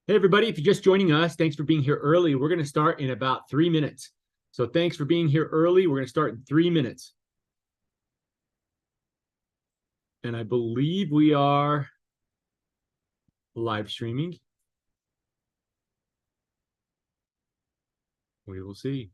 Hey, everybody, if you're just joining us, thanks for being here early. We're going to start in about 3 minutes. So thanks for being here early. We're going to start in 3 minutes. And I believe we are live streaming. We will see.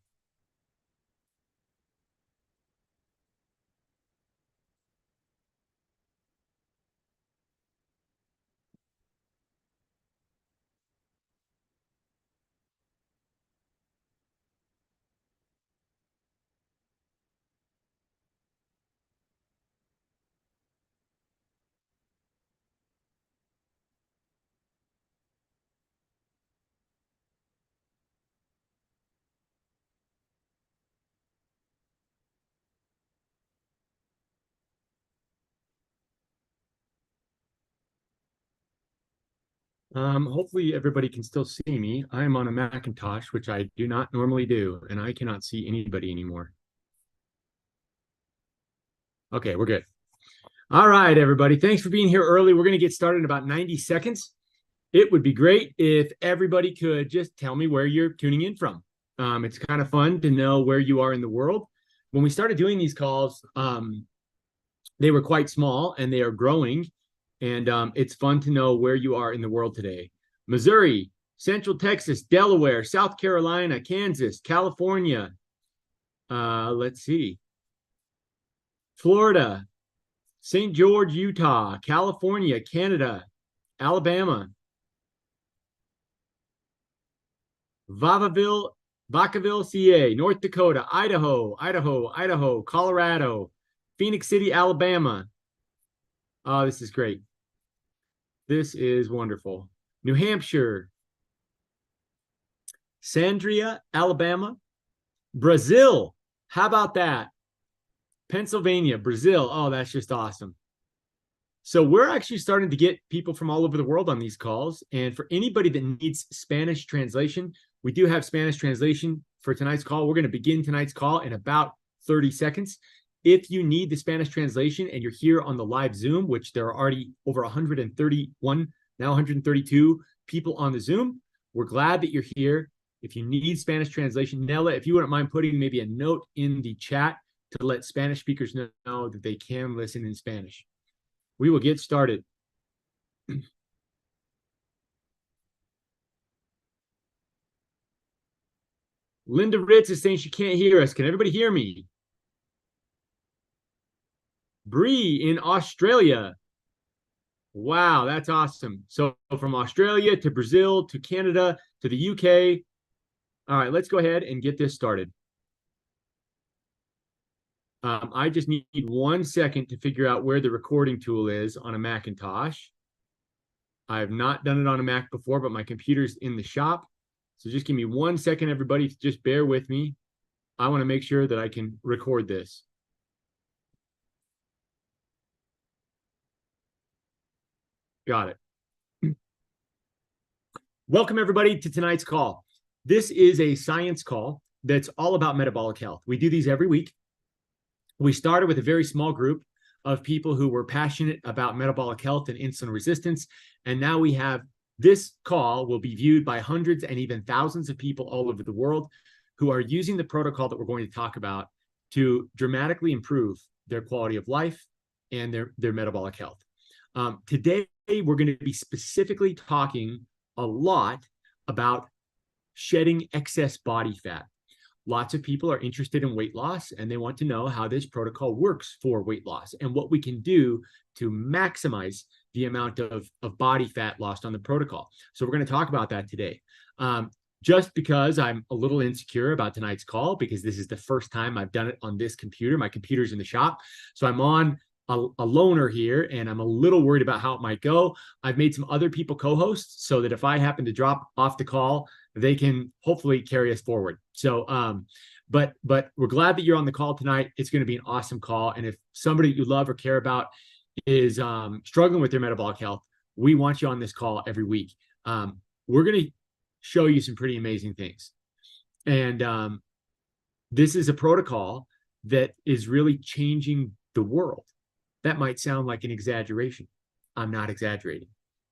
Hopefully everybody can still see me. I am on a Macintosh, which I do not normally do, and I cannot see anybody anymore. Okay, we're good. All right, everybody. Thanks for being here early. We're going to get started in about 90 seconds. It would be great if everybody could just tell me where you're tuning in from. It's kind of fun to know where you are in the world. When we started doing these calls, they were quite small and they are growing. And it's fun to know where you are in the world today. Missouri, Central Texas, Delaware, South Carolina, Kansas, California. Let's see. Florida, St. George, Utah, California, Canada, Alabama, Vacaville, CA, North Dakota, Idaho, Colorado, Phoenix City, Alabama. Oh, this is great. This is wonderful. New Hampshire, Sandria, Alabama, Brazil. How about that? Pennsylvania, Brazil. Oh, that's just awesome. So we're actually starting to get people from all over the world on these calls. And for anybody that needs Spanish translation, we do have Spanish translation for tonight's call. We're going to begin tonight's call in about 30 seconds. If you need the Spanish translation and you're here on the live Zoom, which there are already over 131, now 132 people on the Zoom, we're glad that you're here. If you need Spanish translation, Nella, if you wouldn't mind putting maybe a note in the chat to let Spanish speakers know that they can listen in Spanish. We will get started. Linda Ritz is saying she can't hear us. Can everybody hear me? Bree in Australia. Wow, that's awesome. So from Australia to Brazil to Canada to the UK. All right, let's go ahead and get this started. I just need 1 second to figure out where the recording tool is on a Macintosh. I have not done it on a Mac before, but my computer's in the shop. So just give me 1 second, everybody. Just bear with me. I want to make sure that I can record this. Got it. Welcome, everybody, to tonight's call. This is a science call that's all about metabolic health. We do these every week. We started with a very small group of people who were passionate about metabolic health and insulin resistance. And now we have this call will be viewed by hundreds and even thousands of people all over the world who are using the protocol that we're going to talk about to dramatically improve their quality of life and their metabolic health. Today, we're going to be specifically talking a lot about shedding excess body fat. Lots of people are interested in weight loss and they want to know how this protocol works for weight loss and what we can do to maximize the amount of body fat lost on the protocol. So we're going to talk about that today. Just because I'm a little insecure about tonight's call, because this is the first time I've done it on this computer. My computer's in the shop. So I'm on a loaner here and I'm a little worried about how it might go. I've made some other people co-hosts so that if I happen to drop off the call, they can hopefully carry us forward. So, but we're glad that you're on the call tonight. It's going to be an awesome call. And if somebody you love or care about is struggling with their metabolic health, we want you on this call every week. We're going to show you some pretty amazing things. And this is a protocol that is really changing the world. That might sound like an exaggeration. I'm not exaggerating.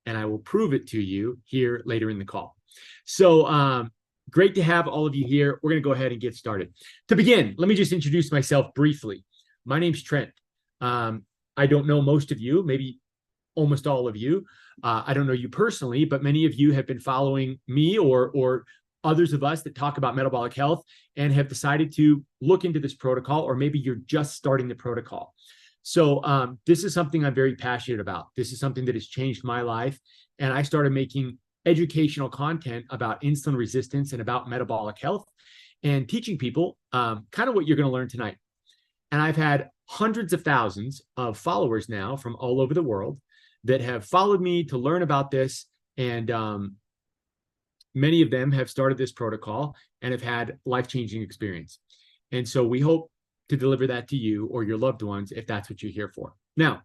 and I will prove it to you here later in the call. So great to have all of you here. We're going to go ahead and get started. To begin, let me just introduce myself briefly. My name's Trent. I don't know most of you, maybe almost all of you. I don't know you personally, but many of you have been following me or others of us that talk about metabolic health and have decided to look into this protocol, or maybe you're just starting the protocol. So this is something I'm very passionate about. This is something that has changed my life. And I started making educational content about insulin resistance and about metabolic health and teaching people kind of what you're going to learn tonight. And I've had hundreds of thousands of followers now from all over the world that have followed me to learn about this. And many of them have started this protocol and have had life-changing experience. And so we hope to deliver that to you or your loved ones if that's what you're here for. Now,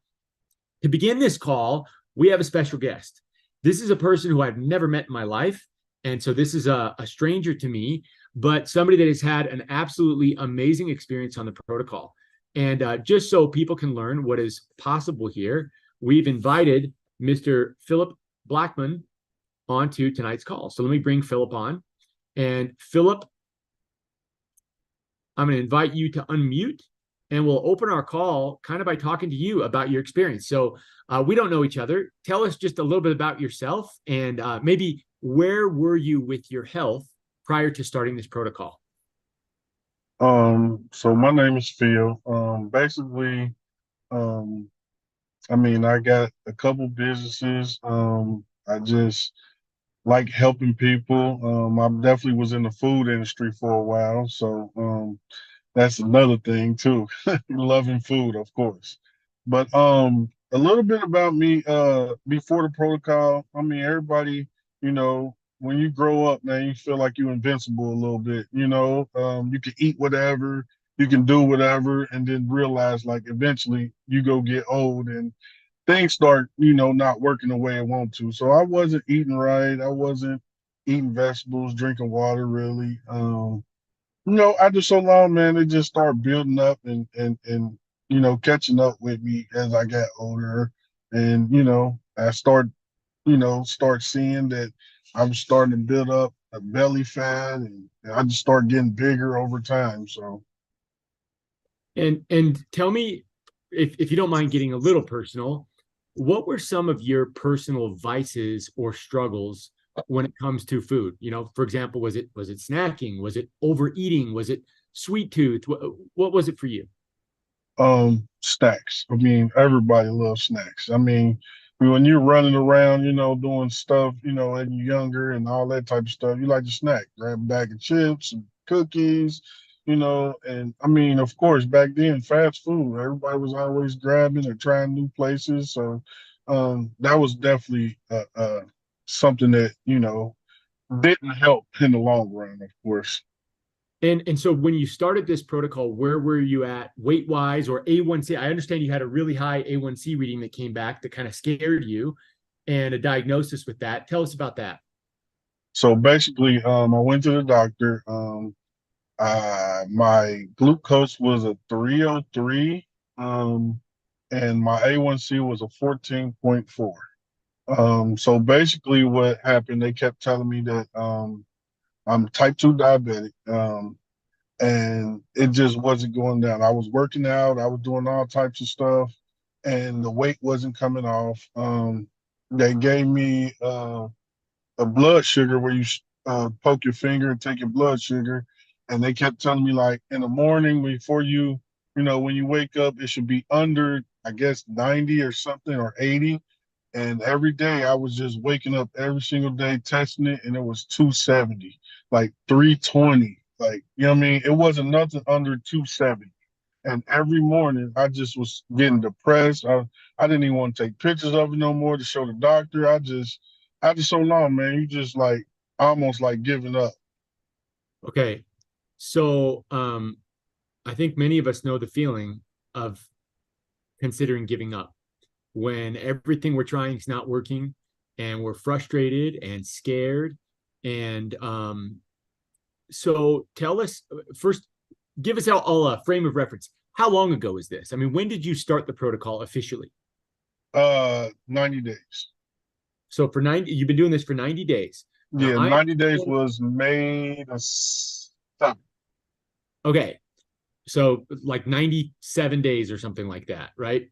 to begin this call, we have a special guest. This is a person who I've never met in my life. And so this is a stranger to me, but somebody that has had an absolutely amazing experience on the protocol. And just so people can learn what is possible here, we've invited Mr. Philip Blackman onto tonight's call. So let me bring Philip on. And Philip, I'm going to invite you to unmute, and we'll open our call kind of by talking to you about your experience. So we don't know each other. Tell us just a little bit about yourself, and maybe where were you with your health prior to starting this protocol? So my name is Phil. Basically, I got a couple businesses. I just like helping people. I definitely was in the food industry for a while, so that's another thing too. Loving food, of course. But a little bit about me before the protocol. Everybody, when you grow up, man, you feel like you're invincible a little bit. You can eat whatever, you can do whatever, and then realize like eventually you go get old and things start, not working the way it want to. So I wasn't eating right. I wasn't eating vegetables, drinking water really. After so long, man, it just started building up and catching up with me as I got older. And, I start seeing that I'm starting to build up a belly fat and I just start getting bigger over time. So And tell me, if you don't mind getting a little personal, what were some of your personal vices or struggles when it comes to food? For example, was it snacking? Was it overeating? Was it sweet tooth? What was it for you? Snacks. Everybody loves snacks. When you're running around, doing stuff, and you're younger and all that type of stuff, you like to snack, grab a bag of chips and cookies, and of course, back then, fast food, everybody was always grabbing or trying new places. So that was definitely something that, didn't help in the long run, of course. And so when you started this protocol, where were you at weight wise or A1C? I understand you had a really high A1C reading that came back that kind of scared you, and a diagnosis with that. Tell us about that. So basically, I went to the doctor. My glucose was a 303, and my A1C was a 14.4. So basically, what happened, they kept telling me that I'm type 2 diabetic, and it just wasn't going down. I was working out, I was doing all types of stuff, and the weight wasn't coming off. They gave me a blood sugar where you poke your finger and take your blood sugar. And they kept telling me like in the morning before when you wake up, it should be under, I guess, 90 or something or 80. And every day I was just waking up every single day testing it, and it was 270, like 320. Like, it wasn't nothing under 270. And every morning I just was getting depressed. I didn't even want to take pictures of it no more to show the doctor. After so long, man, you just like almost like giving up. Okay. So I think many of us know the feeling of considering giving up when everything we're trying is not working and we're frustrated and scared. And so tell us first, give us all a frame of reference. How long ago is this? I mean, when did you start the protocol officially? 90 days. So for 90, you've been doing this for 90 days. Now Yeah, I 90 days understand, was May the 7th. okay. So like 97 days or something like that, right? Right.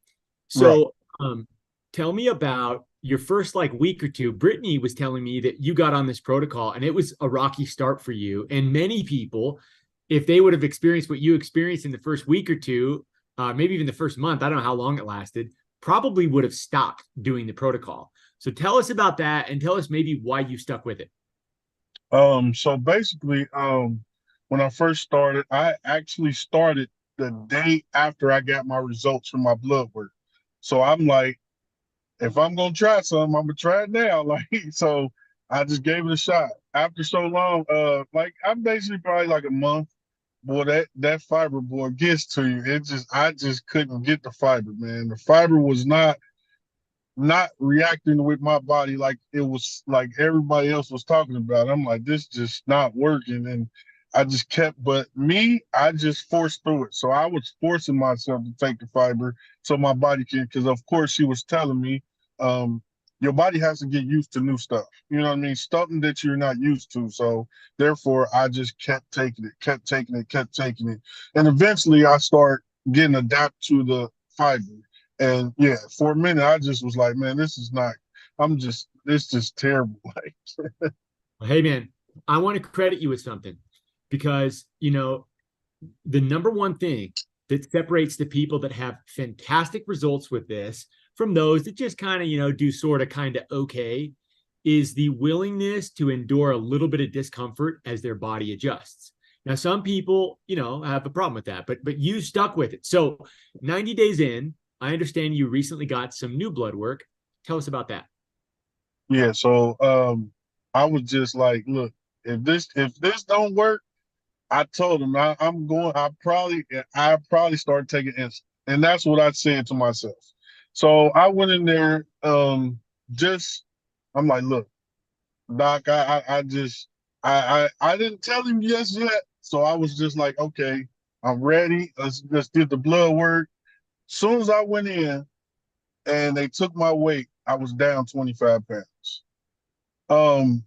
So tell me about your first like week or two. Brittany was telling me that you got on this protocol and it was a rocky start for you. And many people, if they would have experienced what you experienced in the first week or two, maybe even the first month, I don't know how long it lasted, probably would have stopped doing the protocol. So tell us about that and tell us maybe why you stuck with it. So basically, when I first started, I actually started the day after I got my results from my blood work. So I'm like, if I'm gonna try something, I'm gonna try it now. Like, so I just gave it a shot. After so long, like I'm basically probably like a month. Boy, that fiber boy gets to you. I just couldn't get the fiber, man. The fiber was not reacting with my body like it was like everybody else was talking about. I'm like, this just not working. And I just kept, but me, I just forced through it. So I was forcing myself to take the fiber so my body can, because of course she was telling me, um, your body has to get used to new stuff. You know what I mean? Something that you're not used to. So therefore, I just kept taking it, kept taking it, kept taking it. And eventually I start getting adapted to the fiber. And yeah, for a minute, I just was like, man, this is not, it's just terrible. Like, Hey, man, I want to credit you with something because, the number one thing that separates the people that have fantastic results with this from those that just kind of, do sort of kind of okay is the willingness to endure a little bit of discomfort as their body adjusts. Now, some people, have a problem with that, but you stuck with it. So 90 days in, I understand you recently got some new blood work. Tell us about that. yeah, so I was just like, look, if this don't work, I told him I'm going, I probably start taking insulin. And that's what I said to myself. So I went in there, just I'm like, look, Doc, I just I didn't tell him yes yet. So I was just like, okay, I'm ready. Let's get the blood work. Soon as I went in and they took my weight, I was down 25 pounds. Um,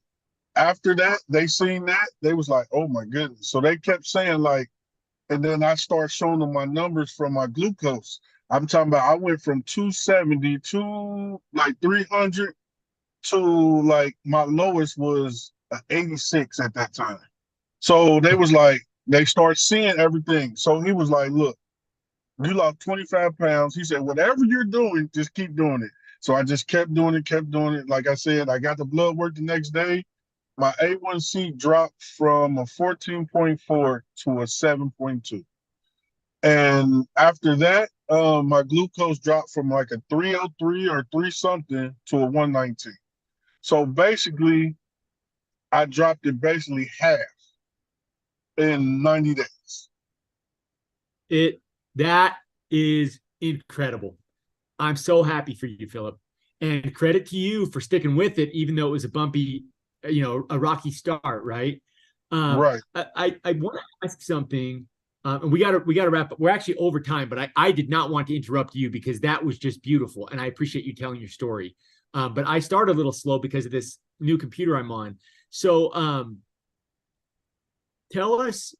After that, they seen that, they was like, oh my goodness. So they kept saying like, and then I start showing them my numbers from my glucose. I'm talking about I went from 270 to like 300 to like my lowest was 86 at that time. So they was like, they start seeing everything. So he was like, look, you lost 25 pounds. He said, whatever you're doing, just keep doing it. So I just kept doing it, kept doing it. Like I said, I got the blood work the next day. My A1C dropped from a 14.4 to a 7.2. And after that, my glucose dropped from like a 303 or three something to a 119. So basically, I dropped it basically half in 90 days. It that is incredible. I'm so happy for you, Philip. And credit to you for sticking with it, even though it was a bumpy, a rocky start, right? Right. I want to ask something, and we gotta wrap up. We're actually over time, but I did not want to interrupt you because that was just beautiful, and I appreciate you telling your story. But I started a little slow because of this new computer I'm on. So tell us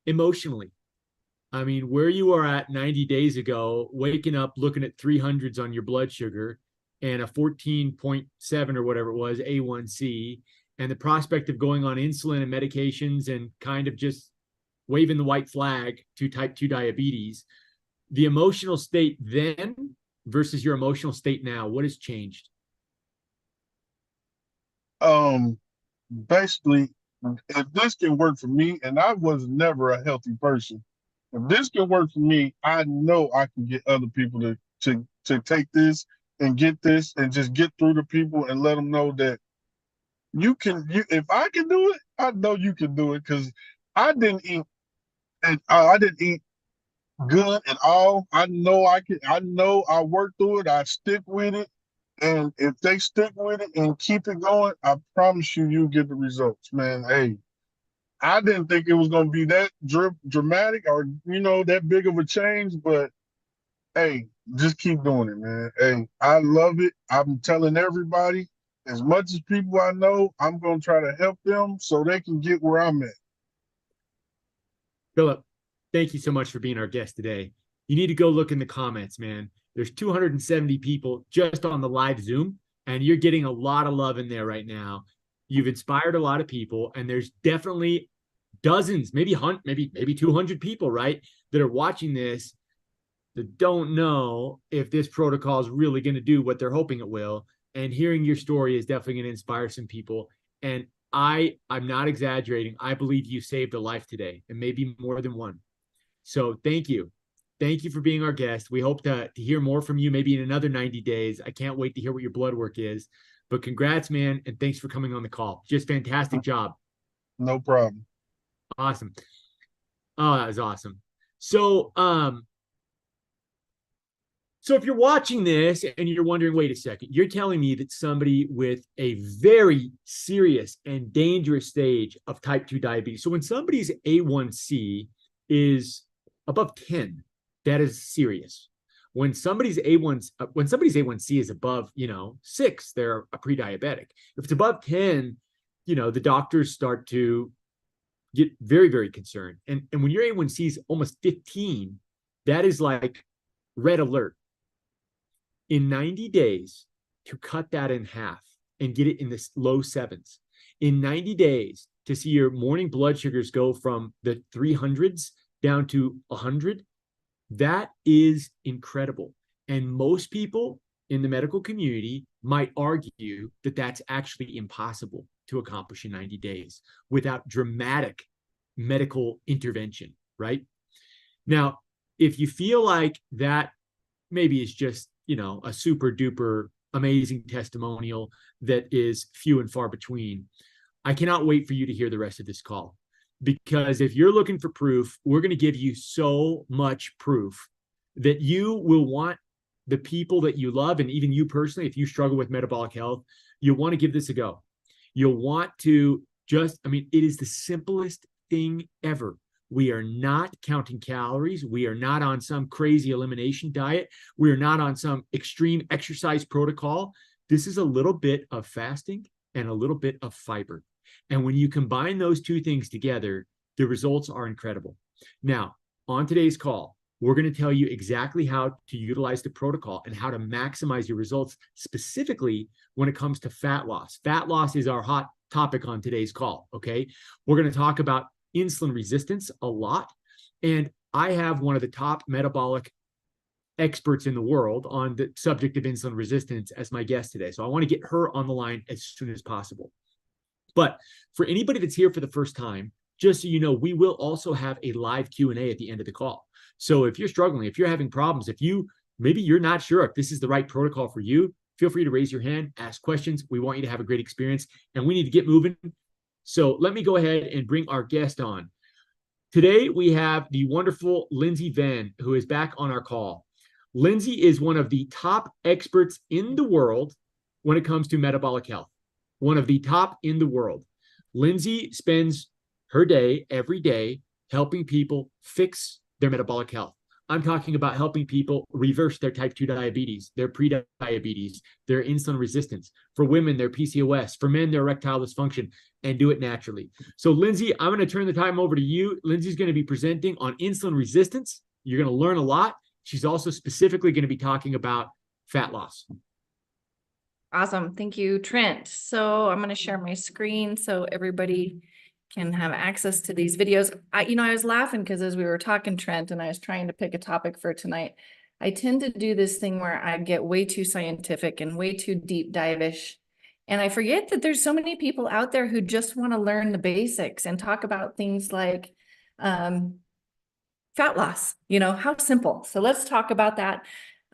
emotionally. I mean, where you are at 90 days ago, waking up looking at 300s on your blood sugar and a 14.7 or whatever it was, A1C, and the prospect of going on insulin and medications and kind of just waving the white flag to type 2 diabetes, the emotional state then versus your emotional state now, what has changed? Um, Basically, if this can work for me, and I was never a healthy person, if this can work for me, I know I can get other people to take this and get this and just get through to people and let them know that you can. You if I can do it, I know you can do it because I didn't eat and I didn't eat good at all. I know I can. I know I work through it. I stick with it. And if they stick with it and keep it going, I promise you, you get the results, man. Hey, I didn't think it was going to be that dramatic or that big of a change, but hey, just keep doing it, man. Hey, I love it. I'm telling everybody, as much as people I know, I'm gonna try to help them so they can get where I'm at. Philip, thank you so much for being our guest today. You need to go look in the comments, man. There's 270 people just on the live Zoom, and you're getting a lot of love in there right now. You've inspired a lot of people, and there's definitely dozens, maybe 200 people, right, that are watching this that don't know if this protocol is really going to do what they're hoping it will. And hearing your story is definitely going to inspire some people. And I'm not exaggerating. I believe you saved a life today, and maybe more than one. So thank you. Thank you for being our guest. We hope to hear more from you maybe in another 90 days. I can't wait to hear what your blood work is. But congrats, man, and thanks for coming on the call. Just fantastic job. No problem. Awesome. Oh, that was awesome. So, so if you're watching this and you're wondering, wait a second, you're telling me that somebody with a very serious and dangerous stage of type 2 diabetes. So when somebody's A1C is above 10, that is serious. When somebody's A1C is above, 6, they're a pre-diabetic. If it's above 10, the doctors start to get very, very concerned. And when your A1C is almost 15, that is like red alert. In 90 days, to cut that in half and get it in the low sevens, in 90 days, to see your morning blood sugars go from the 300s down to 100, that is incredible. And most people in the medical community might argue that that's actually impossible to accomplish in 90 days without dramatic medical intervention, right? Now, if you feel like that maybe is just a super duper amazing testimonial that is few and far between, I cannot wait for you to hear the rest of this call, because if you're looking for proof, we're going to give you so much proof that you will want the people that you love, and even you personally, if you struggle with metabolic health, you'll want to give this a go. You'll want to it is the simplest thing ever. We are not counting calories. We are not on some crazy elimination diet. We are not on some extreme exercise protocol. This is a little bit of fasting and a little bit of fiber. And when you combine those two things together, the results are incredible. Now, on today's call, we're going to tell you exactly how to utilize the protocol and how to maximize your results, specifically when it comes to fat loss. Fat loss is our hot topic on today's call, okay? We're going to talk about insulin resistance a lot. And I have one of the top metabolic experts in the world on the subject of insulin resistance as my guest today. So I want to get her on the line as soon as possible. But for anybody that's here for the first time, just so you know, we will also have a live Q&A at the end of the call. So if you're struggling, if you're having problems, maybe you're not sure if this is the right protocol for you, feel free to raise your hand, ask questions. We want you to have a great experience, and we need to get moving. So let me go ahead and bring our guest on. Today, we have the wonderful Lindsay Venn, who is back on our call. Lindsay is one of the top experts in the world when it comes to metabolic health, one of the top in the world. Lindsay spends her day every day helping people fix their metabolic health. I'm talking about helping people reverse their type 2 diabetes, their pre-diabetes, their insulin resistance. For women, their PCOS. For men, their erectile dysfunction, and do it naturally. So, Lindsay, I'm going to turn the time over to you. Lindsay's going to be presenting on insulin resistance. You're going to learn a lot. She's also specifically going to be talking about fat loss. Awesome. Thank you, Trent. So I'm going to share my screen so everybody can have access to these videos. I was laughing because as we were talking, Trent, and I was trying to pick a topic for tonight, I tend to do this thing where I get way too scientific and way too deep dive-ish. And I forget that there's so many people out there who just want to learn the basics and talk about things like fat loss, how simple. So let's talk about that.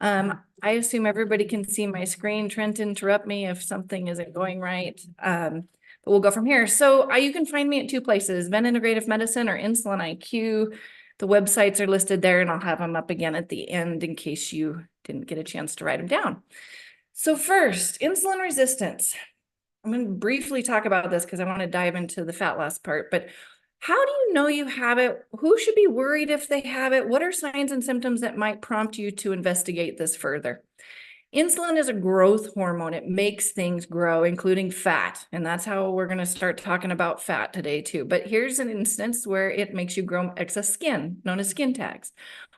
I assume everybody can see my screen. Trent, interrupt me if something isn't going right. But we'll go from here. So you can find me at two places, Venn Integrative Medicine or Insulin IQ. The websites are listed there, and I'll have them up again at the end in case you didn't get a chance to write them down. So first, insulin resistance. I'm going to briefly talk about this because I want to dive into the fat loss part. But How do you know you have it? Who should be worried if they have it? What are signs and symptoms that might prompt you to investigate this further? Insulin is a growth hormone. It makes things grow, including fat. And that's how we're going to start talking about fat today too. But here's an instance where it makes you grow excess skin, known as skin tags,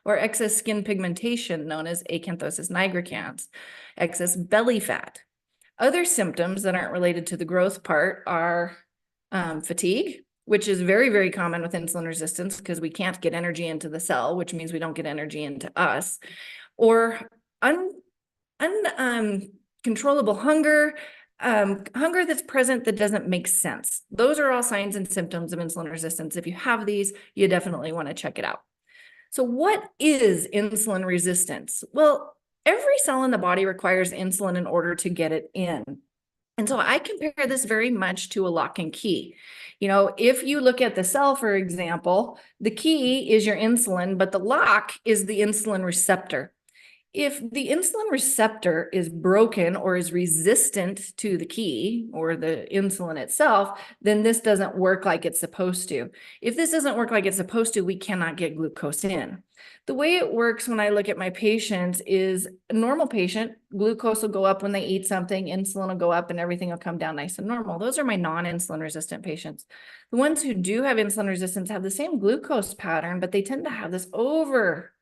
or excess skin pigmentation, known as acanthosis nigricans, excess belly fat. Other symptoms that aren't related to the growth part are fatigue, which is very, very common with insulin resistance because we can't get energy into the cell, which means we don't get energy into us, or uncontrollable hunger, hunger that's present that doesn't make sense. Those are all signs and symptoms of insulin resistance. If you have these, you definitely want to check it out. So what is insulin resistance? Well, every cell in the body requires insulin in order to get it in. And so I compare this very much to a lock and key. You know, if you look at the cell, for example, the key is your insulin, but the lock is the insulin receptor. If the insulin receptor is broken or is resistant to the key or the insulin itself, then this doesn't work like it's supposed to. If this doesn't work like it's supposed to, we cannot get glucose in. The way it works when I look at my patients is a normal patient, glucose will go up when they eat something, insulin will go up and everything will come down nice and normal. Those are my non-insulin resistant patients. The ones who do have insulin resistance have the same glucose pattern, but they tend to have this over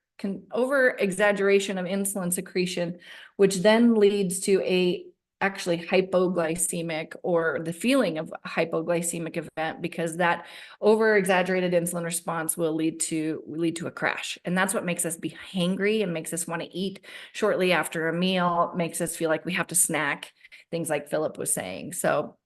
exaggeration of insulin secretion, which then leads to a actually hypoglycemic or the feeling of a hypoglycemic event, because that over exaggerated insulin response will lead to a crash. And that's what makes us be hangry and makes us want to eat shortly after a meal, makes us feel like we have to snack, things like Philip was saying. So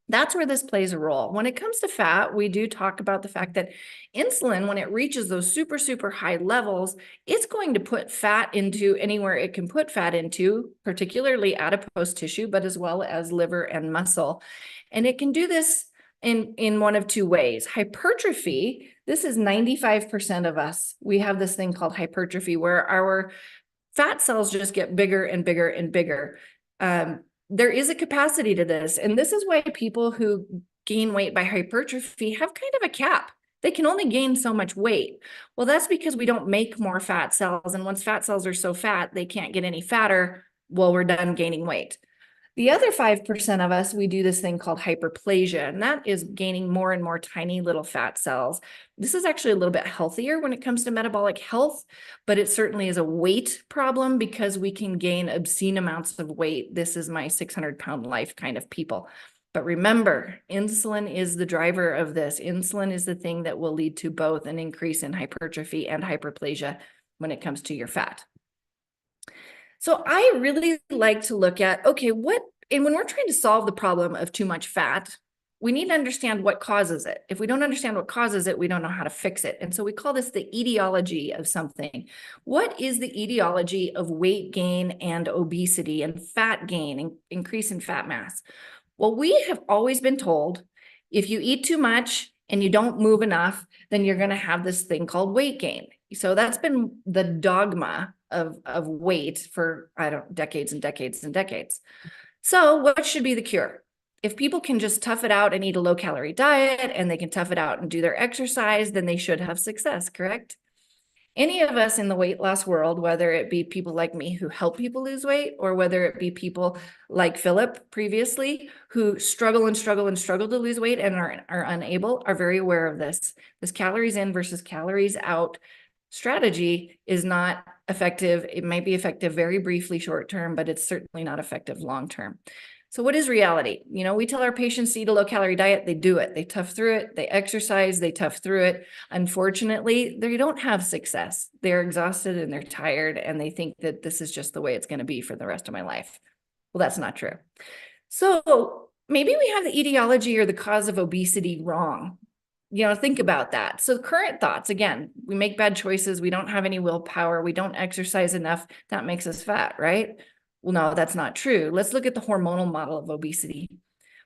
that's where this plays a role. When it comes to fat, we do talk about the fact that insulin, when it reaches those super, super high levels, it's going to put fat into anywhere it can put fat into, particularly adipose tissue, but as well as liver and muscle. And it can do this in one of two ways. Hypertrophy, this is 95% of us. We have this thing called hypertrophy where our fat cells just get bigger and bigger and bigger. There is a capacity to this. And this is why people who gain weight by hypertrophy have kind of a cap. They can only gain so much weight. Well, that's because we don't make more fat cells. And once fat cells are so fat, they can't get any fatter. Well, we're done gaining weight. The other 5% of us, we do this thing called hyperplasia, and that is gaining more and more tiny little fat cells. This is actually a little bit healthier when it comes to metabolic health, but it certainly is a weight problem because we can gain obscene amounts of weight. This is my 600-pound life kind of people. But remember, insulin is the driver of this. Insulin is the thing that will lead to both an increase in hypertrophy and hyperplasia when it comes to your fat. So I really like to look at, okay, and when we're trying to solve the problem of too much fat, we need to understand what causes it. If we don't understand what causes it, we don't know how to fix it. And so we call this the etiology of something. What is the etiology of weight gain and obesity and fat gain and increase in fat mass? Well, we have always been told if you eat too much and you don't move enough, then you're going to have this thing called weight gain. So that's been the dogma of weight for, decades and decades and decades. So what should be the cure? If people can just tough it out and eat a low-calorie diet and they can tough it out and do their exercise, then they should have success, correct? Any of us in the weight loss world, whether it be people like me who help people lose weight, or whether it be people like Philip previously who struggle and struggle and struggle to lose weight and are unable, are very aware of this. This calories in versus calories out strategy is not effective. It might be effective very briefly short term, but it's certainly not effective long term. So what is reality? You know, we tell our patients to eat a low calorie diet, they do it, they tough through it, they exercise, they tough through it. Unfortunately, they don't have success. They're exhausted and they're tired and they think that this is just the way it's going to be for the rest of my life. Well, that's not true. So maybe we have the etiology or the cause of obesity wrong. You know, think about that. So current thoughts, again, we make bad choices. We don't have any willpower. We don't exercise enough. That makes us fat, right? Well, no, that's not true. Let's look at the hormonal model of obesity.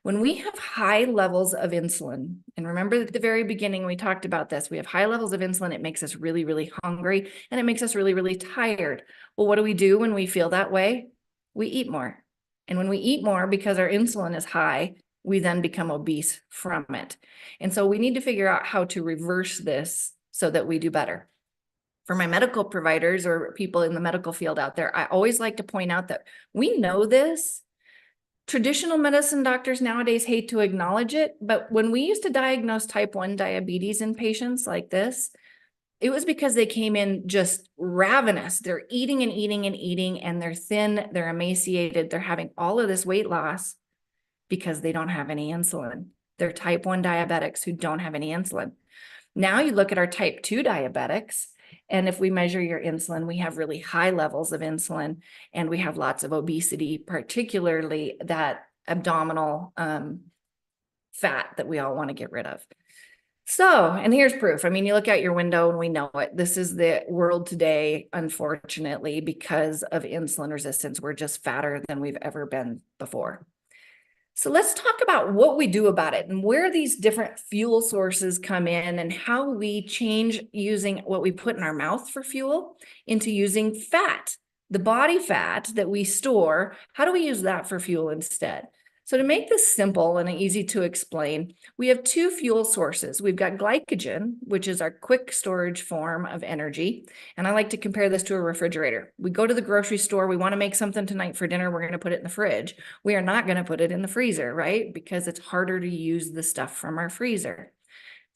When we have high levels of insulin, and remember at the very beginning, we talked about this, we have high levels of insulin, it makes us really, really hungry, and it makes us really, really tired. Well, what do we do when we feel that way? We eat more. And when we eat more, because our insulin is high, we then become obese from it. And so we need to figure out how to reverse this so that we do better. For my medical providers or people in the medical field out there, I always like to point out that we know this. Traditional medicine doctors nowadays hate to acknowledge it, but when we used to diagnose type 1 diabetes in patients like this, it was because they came in just ravenous. They're eating and eating and eating, and they're thin, they're emaciated, they're having all of this weight loss because they don't have any insulin. They're type 1 diabetics who don't have any insulin. Now you look at our type 2 diabetics, and if we measure your insulin, we have really high levels of insulin, and we have lots of obesity, particularly that abdominal fat that we all want to get rid of. So, and here's proof. I mean, you look out your window and we know it. This is the world today, unfortunately, because of insulin resistance. We're just fatter than we've ever been before. So let's talk about what we do about it and where these different fuel sources come in and how we change using what we put in our mouth for fuel into using fat, the body fat that we store. How do we use that for fuel instead? So to make this simple and easy to explain, we have two fuel sources. We've got glycogen, which is our quick storage form of energy. And I like to compare this to a refrigerator. We go to the grocery store, we want to make something tonight for dinner, we're going to put it in the fridge. We are not going to put it in the freezer, right? Because it's harder to use the stuff from our freezer.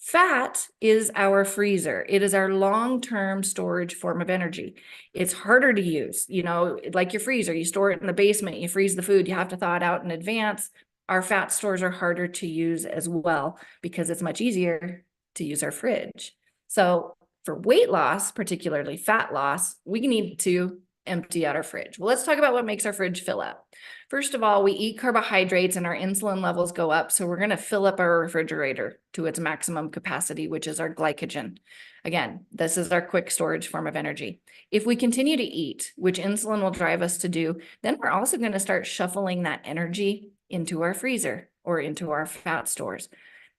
Fat is our freezer. It is our long-term storage form of energy. It's harder to use, you know, like your freezer, you store it in the basement, you freeze the food, you have to thaw it out in advance. Our fat stores are harder to use as well because it's much easier to use our fridge. So for weight loss, particularly fat loss, we need to empty out our fridge. Well, let's talk about what makes our fridge fill up. First of all, we eat carbohydrates and our insulin levels go up. So we're going to fill up our refrigerator to its maximum capacity, which is our glycogen. Again, this is our quick storage form of energy. If we continue to eat, which insulin will drive us to do, then we're also going to start shuffling that energy into our freezer or into our fat stores.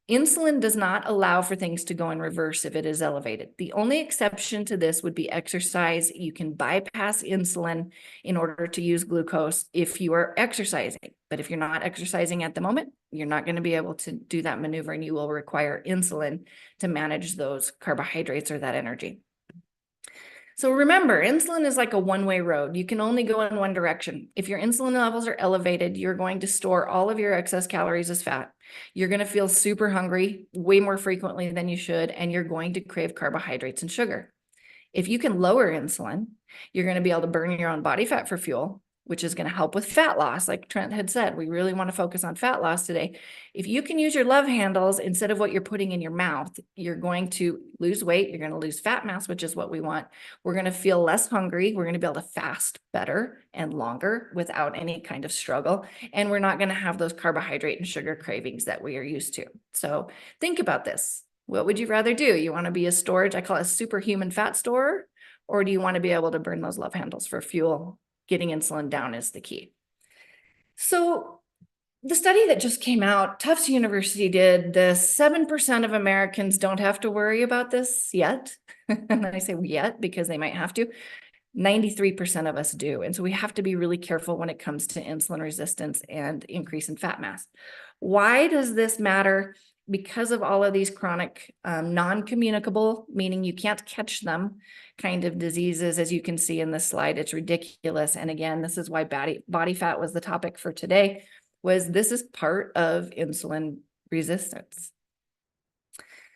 Insulin does not allow for things to go in reverse if it is elevated. The only exception to this would be exercise. You can bypass insulin in order to use glucose if you are exercising. But if you're not exercising at the moment, you're not going to be able to do that maneuver, and you will require insulin to manage those carbohydrates or that energy. So remember, insulin is like a one-way road. You can only go in one direction. If your insulin levels are elevated, you're going to store all of your excess calories as fat. You're going to feel super hungry way more frequently than you should, and you're going to crave carbohydrates and sugar. If you can lower insulin, you're going to be able to burn your own body fat for fuel, which is going to help with fat loss. Like Trent had said, we really want to focus on fat loss today. If you can use your love handles instead of what you're putting in your mouth, you're going to lose weight. You're going to lose fat mass, which is what we want. We're going to feel less hungry. We're going to be able to fast better and longer without any kind of struggle. And we're not going to have those carbohydrate and sugar cravings that we are used to. So think about this. What would you rather do? You want to be a storage, I call it a superhuman fat storer, or do you want to be able to burn those love handles for fuel? Getting insulin down is the key. So the study that just came out, Tufts University did this, 7% of Americans don't have to worry about this yet. And I say yet because they might have to. 93% of us do. And so we have to be really careful when it comes to insulin resistance and increase in fat mass. Why does this matter? Because of all of these chronic non-communicable, meaning you can't catch them, kind of diseases, as you can see in this slide. It's ridiculous. And again, this is why body fat was the topic for today, was this is part of insulin resistance.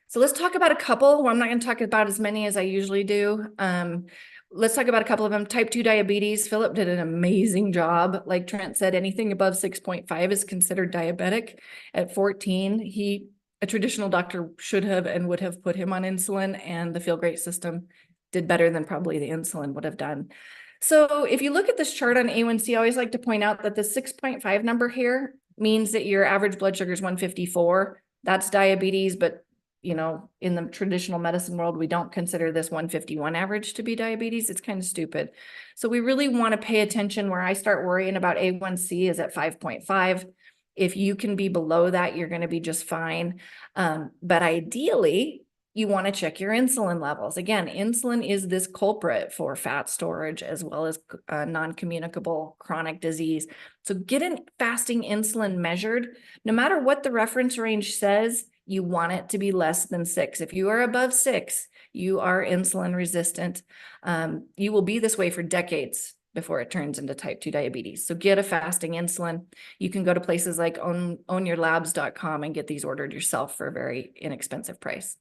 So let's talk about a couple. Well, I'm not going to talk about as many as I usually do. Let's talk about a couple of them. Type 2 diabetes. Philip did an amazing job. Like Trent said, anything above 6.5 is considered diabetic. At 14, a traditional doctor should have and would have put him on insulin, and the Feel Great system did better than probably the insulin would have done. So if you look at this chart on A1C, I always like to point out that the 6.5 number here means that your average blood sugar is 154. That's diabetes, but you know, in the traditional medicine world, we don't consider this 151 average to be diabetes. It's kind of stupid. So we really want to pay attention. Where I start worrying about A1C is at 5.5. If you can be below that, you're going to be just fine. But ideally, you want to check your insulin levels. Again, insulin is this culprit for fat storage as well as non-communicable chronic disease. So get a fasting insulin measured. No matter what the reference range says, you want it to be less than 6. If you are above 6, you are insulin resistant. You will be this way for decades before it turns into type 2 diabetes. So get a fasting insulin. You can go to places like ownyourlabs.com and get these ordered yourself for a very inexpensive price.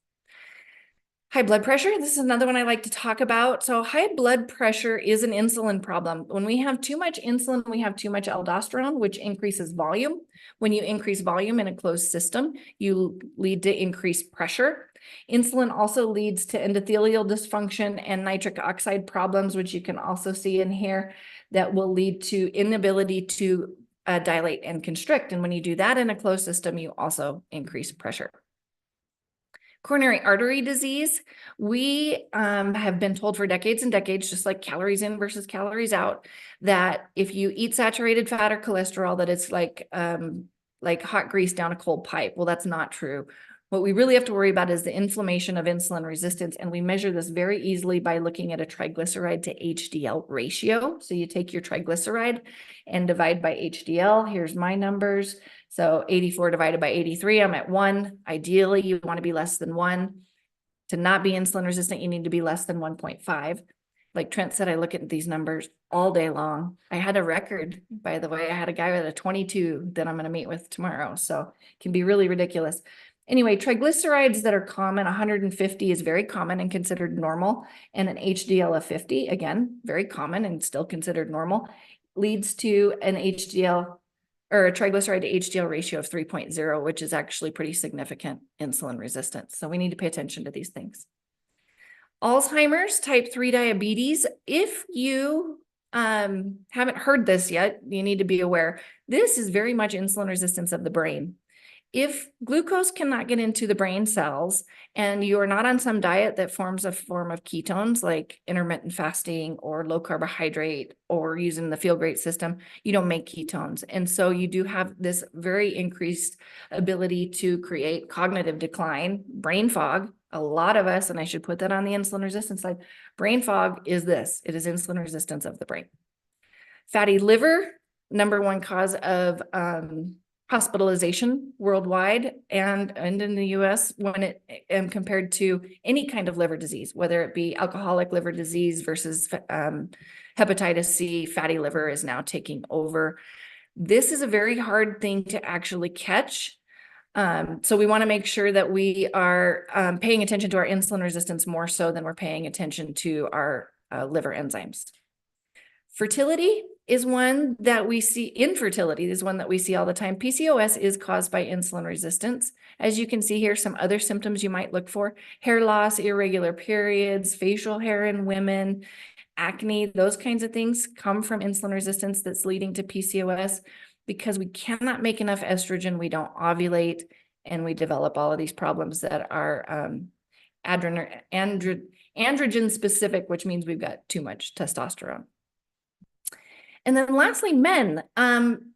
High blood pressure, this is another one I like to talk about. So high blood pressure is an insulin problem. When we have too much insulin, we have too much aldosterone, which increases volume. When you increase volume in a closed system, you lead to increased pressure. Insulin also leads to endothelial dysfunction and nitric oxide problems, which you can also see in here, that will lead to inability to dilate and constrict. And when you do that in a closed system, you also increase pressure. Coronary artery disease, we have been told for decades and decades, just like calories in versus calories out, that if you eat saturated fat or cholesterol, that it's like hot grease down a cold pipe. Well, that's not true. What we really have to worry about is the inflammation of insulin resistance. And we measure this very easily by looking at a triglyceride to HDL ratio. So you take your triglyceride and divide by HDL. Here's my numbers. So 84 divided by 83, I'm at 1. Ideally, you want to be less than 1. To not be insulin resistant, you need to be less than 1.5. Like Trent said, I look at these numbers all day long. I had a record, by the way. I had a guy with a 22 that I'm going to meet with tomorrow. So it can be really ridiculous. Anyway, triglycerides that are common, 150 is very common and considered normal. And an HDL of 50, again, very common and still considered normal, leads to an HDL or a triglyceride to HDL ratio of 3.0, which is actually pretty significant insulin resistance. So we need to pay attention to these things. Alzheimer's, type 3 diabetes. If you haven't heard this yet, you need to be aware. This is very much insulin resistance of the brain. If glucose cannot get into the brain cells and you are not on some diet that forms a form of ketones like intermittent fasting or low carbohydrate or using the Feel Great system, you don't make ketones. And so you do have this very increased ability to create cognitive decline, brain fog. A lot of us, and I should put that on the insulin resistance side, brain fog is this. It is insulin resistance of the brain. Fatty liver, number one cause of hospitalization worldwide and in the US when it compared to any kind of liver disease, whether it be alcoholic liver disease versus hepatitis C, fatty liver is now taking over. This is a very hard thing to actually catch. So we want to make sure that we are paying attention to our insulin resistance more so than we're paying attention to our liver enzymes. Fertility is one that we see, infertility is one that we see all the time. PCOS is caused by insulin resistance. As you can see here, some other symptoms you might look for: hair loss, irregular periods, facial hair in women, acne, those kinds of things come from insulin resistance that's leading to PCOS. Because we cannot make enough estrogen, we don't ovulate, and we develop all of these problems that are androgen specific, which means we've got too much testosterone. And then lastly, men.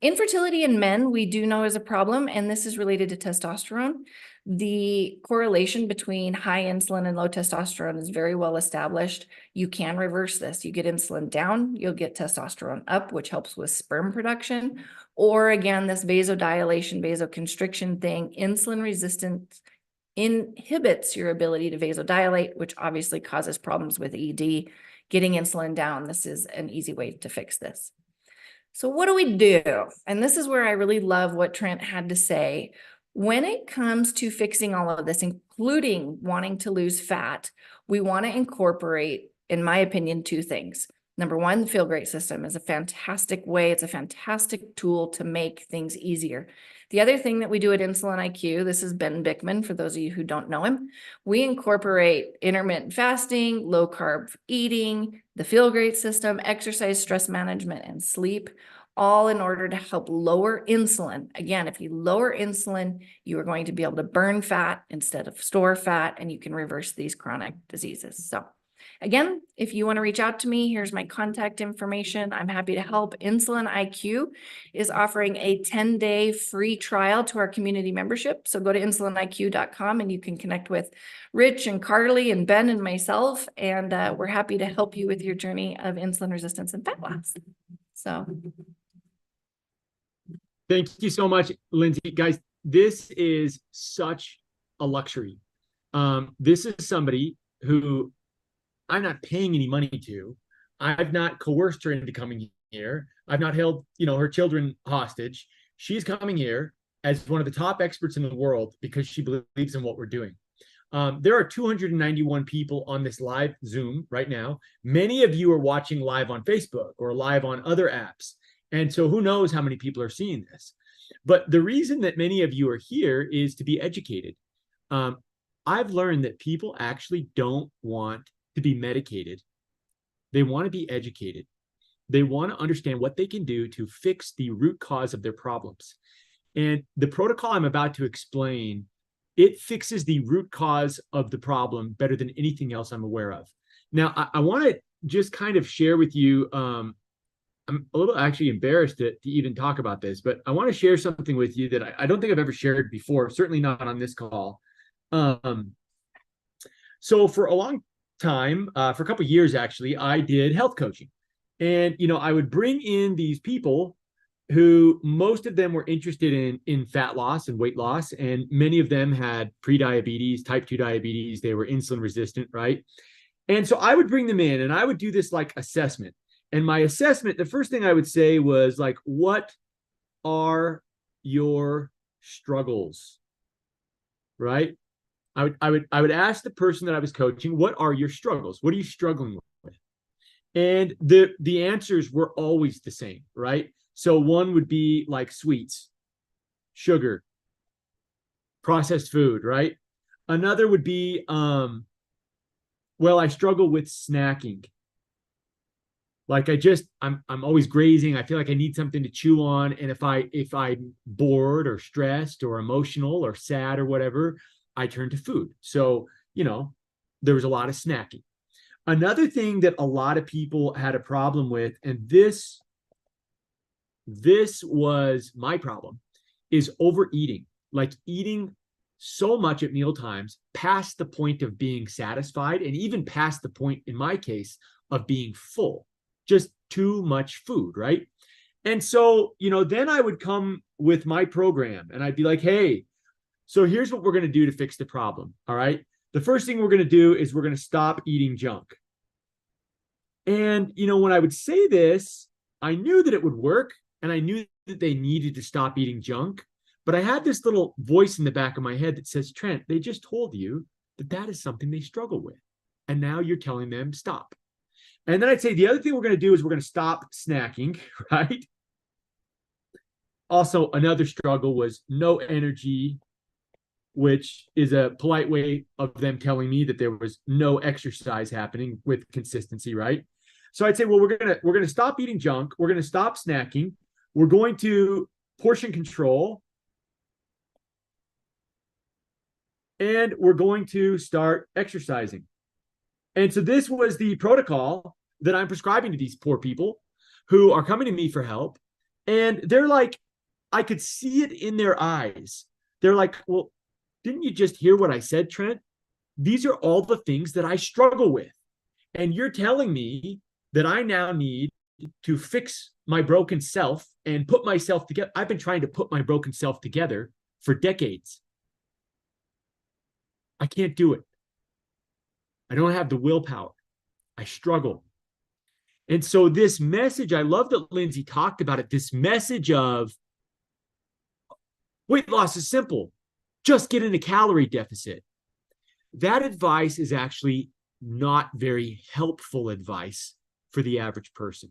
Infertility in men, we do know is a problem, and this is related to testosterone. The correlation between high insulin and low testosterone is very well established. You can reverse this. You get insulin down, you'll get testosterone up, which helps with sperm production. Or again, this vasodilation, vasoconstriction thing, insulin resistance inhibits your ability to vasodilate, which obviously causes problems with ED. Getting insulin down, this is an easy way to fix this. So what do we do? And this is where I really love what Trent had to say. When it comes to fixing all of this, including wanting to lose fat, we want to incorporate, in my opinion, two things. Number one, the Feel Great system is a fantastic way. It's a fantastic tool to make things easier. The other thing that we do at Insulin IQ, this is Ben Bickman, for those of you who don't know him, we incorporate intermittent fasting, low carb eating, the Feel Great system, exercise, stress management, and sleep, all in order to help lower insulin. Again, if you lower insulin, you are going to be able to burn fat instead of store fat, and you can reverse these chronic diseases. So Again, if you want to reach out to me, here's my contact information. I'm happy to help. Insulin IQ is offering a 10-day free trial to our community membership. So go to insuliniq.com and you can connect with Rich and Carly and Ben and myself. And we're happy to help you with your journey of insulin resistance and fat loss. So Thank you so much, Lindsay. Guys, this is such a luxury. This is somebody who I'm not paying any money to. I've not coerced her into coming here. I've not held, her children hostage. She's coming here as one of the top experts in the world because she believes in what we're doing. There are 291 people on this live Zoom right now. Many of you are watching live on Facebook or live on other apps. And so who knows how many people are seeing this. But the reason that many of you are here is to be educated. I've learned that people actually don't want to be medicated. They want to be educated. They want to understand what they can do to fix the root cause of their problems. And the protocol I'm about to explain, it fixes the root cause of the problem better than anything else I'm aware of. Now, I want to just kind of share with you, I'm a little actually embarrassed to even talk about this, but I want to share something with you that I don't think I've ever shared before, certainly not on this call. So for a long time, for a couple of years, actually, I did health coaching. And, I would bring in these people who most of them were interested in fat loss and weight loss. And many of them had prediabetes, type 2 diabetes. They were insulin resistant, right? And so I would bring them in and I would do this like assessment. And my assessment, the first thing I would say was like, what are your struggles? Right? I would ask the person that I was coaching, what are your struggles? What are you struggling with? And the answers were always the same, right? So one would be like sweets, sugar, processed food, right? Another would be, well, I struggle with snacking. Like I'm always grazing. I feel like I need something to chew on. And if I'm bored or stressed or emotional or sad or whatever, I turn to food. So, there was a lot of snacking. Another thing that a lot of people had a problem with, and this was my problem, is overeating, like eating so much at meal times past the point of being satisfied and even past the point, in my case, of being full. Just too much food, right? And so, then I would come with my program and I'd be like, hey, so here's what we're going to do to fix the problem. All right. The first thing we're going to do is we're going to stop eating junk. And, when I would say this, I knew that it would work and I knew that they needed to stop eating junk. But I had this little voice in the back of my head that says, Trent, they just told you that is something they struggle with. And now you're telling them stop. And then I'd say the other thing we're going to do is we're going to stop snacking, right? Also, another struggle was no energy, which is a polite way of them telling me that there was no exercise happening with consistency, right? So I'd say, well, we're going to stop eating junk. We're going to stop snacking. We're going to portion control. And we're going to start exercising. And so this was the protocol that I'm prescribing to these poor people who are coming to me for help. And they're like, I could see it in their eyes. They're like, well, didn't you just hear what I said, Trent? These are all the things that I struggle with. And you're telling me that I now need to fix my broken self and put myself together. I've been trying to put my broken self together for decades. I can't do it. I don't have the willpower. I struggle. And so this message, I love that Lindsay talked about it, this message of weight loss is simple. Just get in a calorie deficit. That advice is actually not very helpful advice for the average person.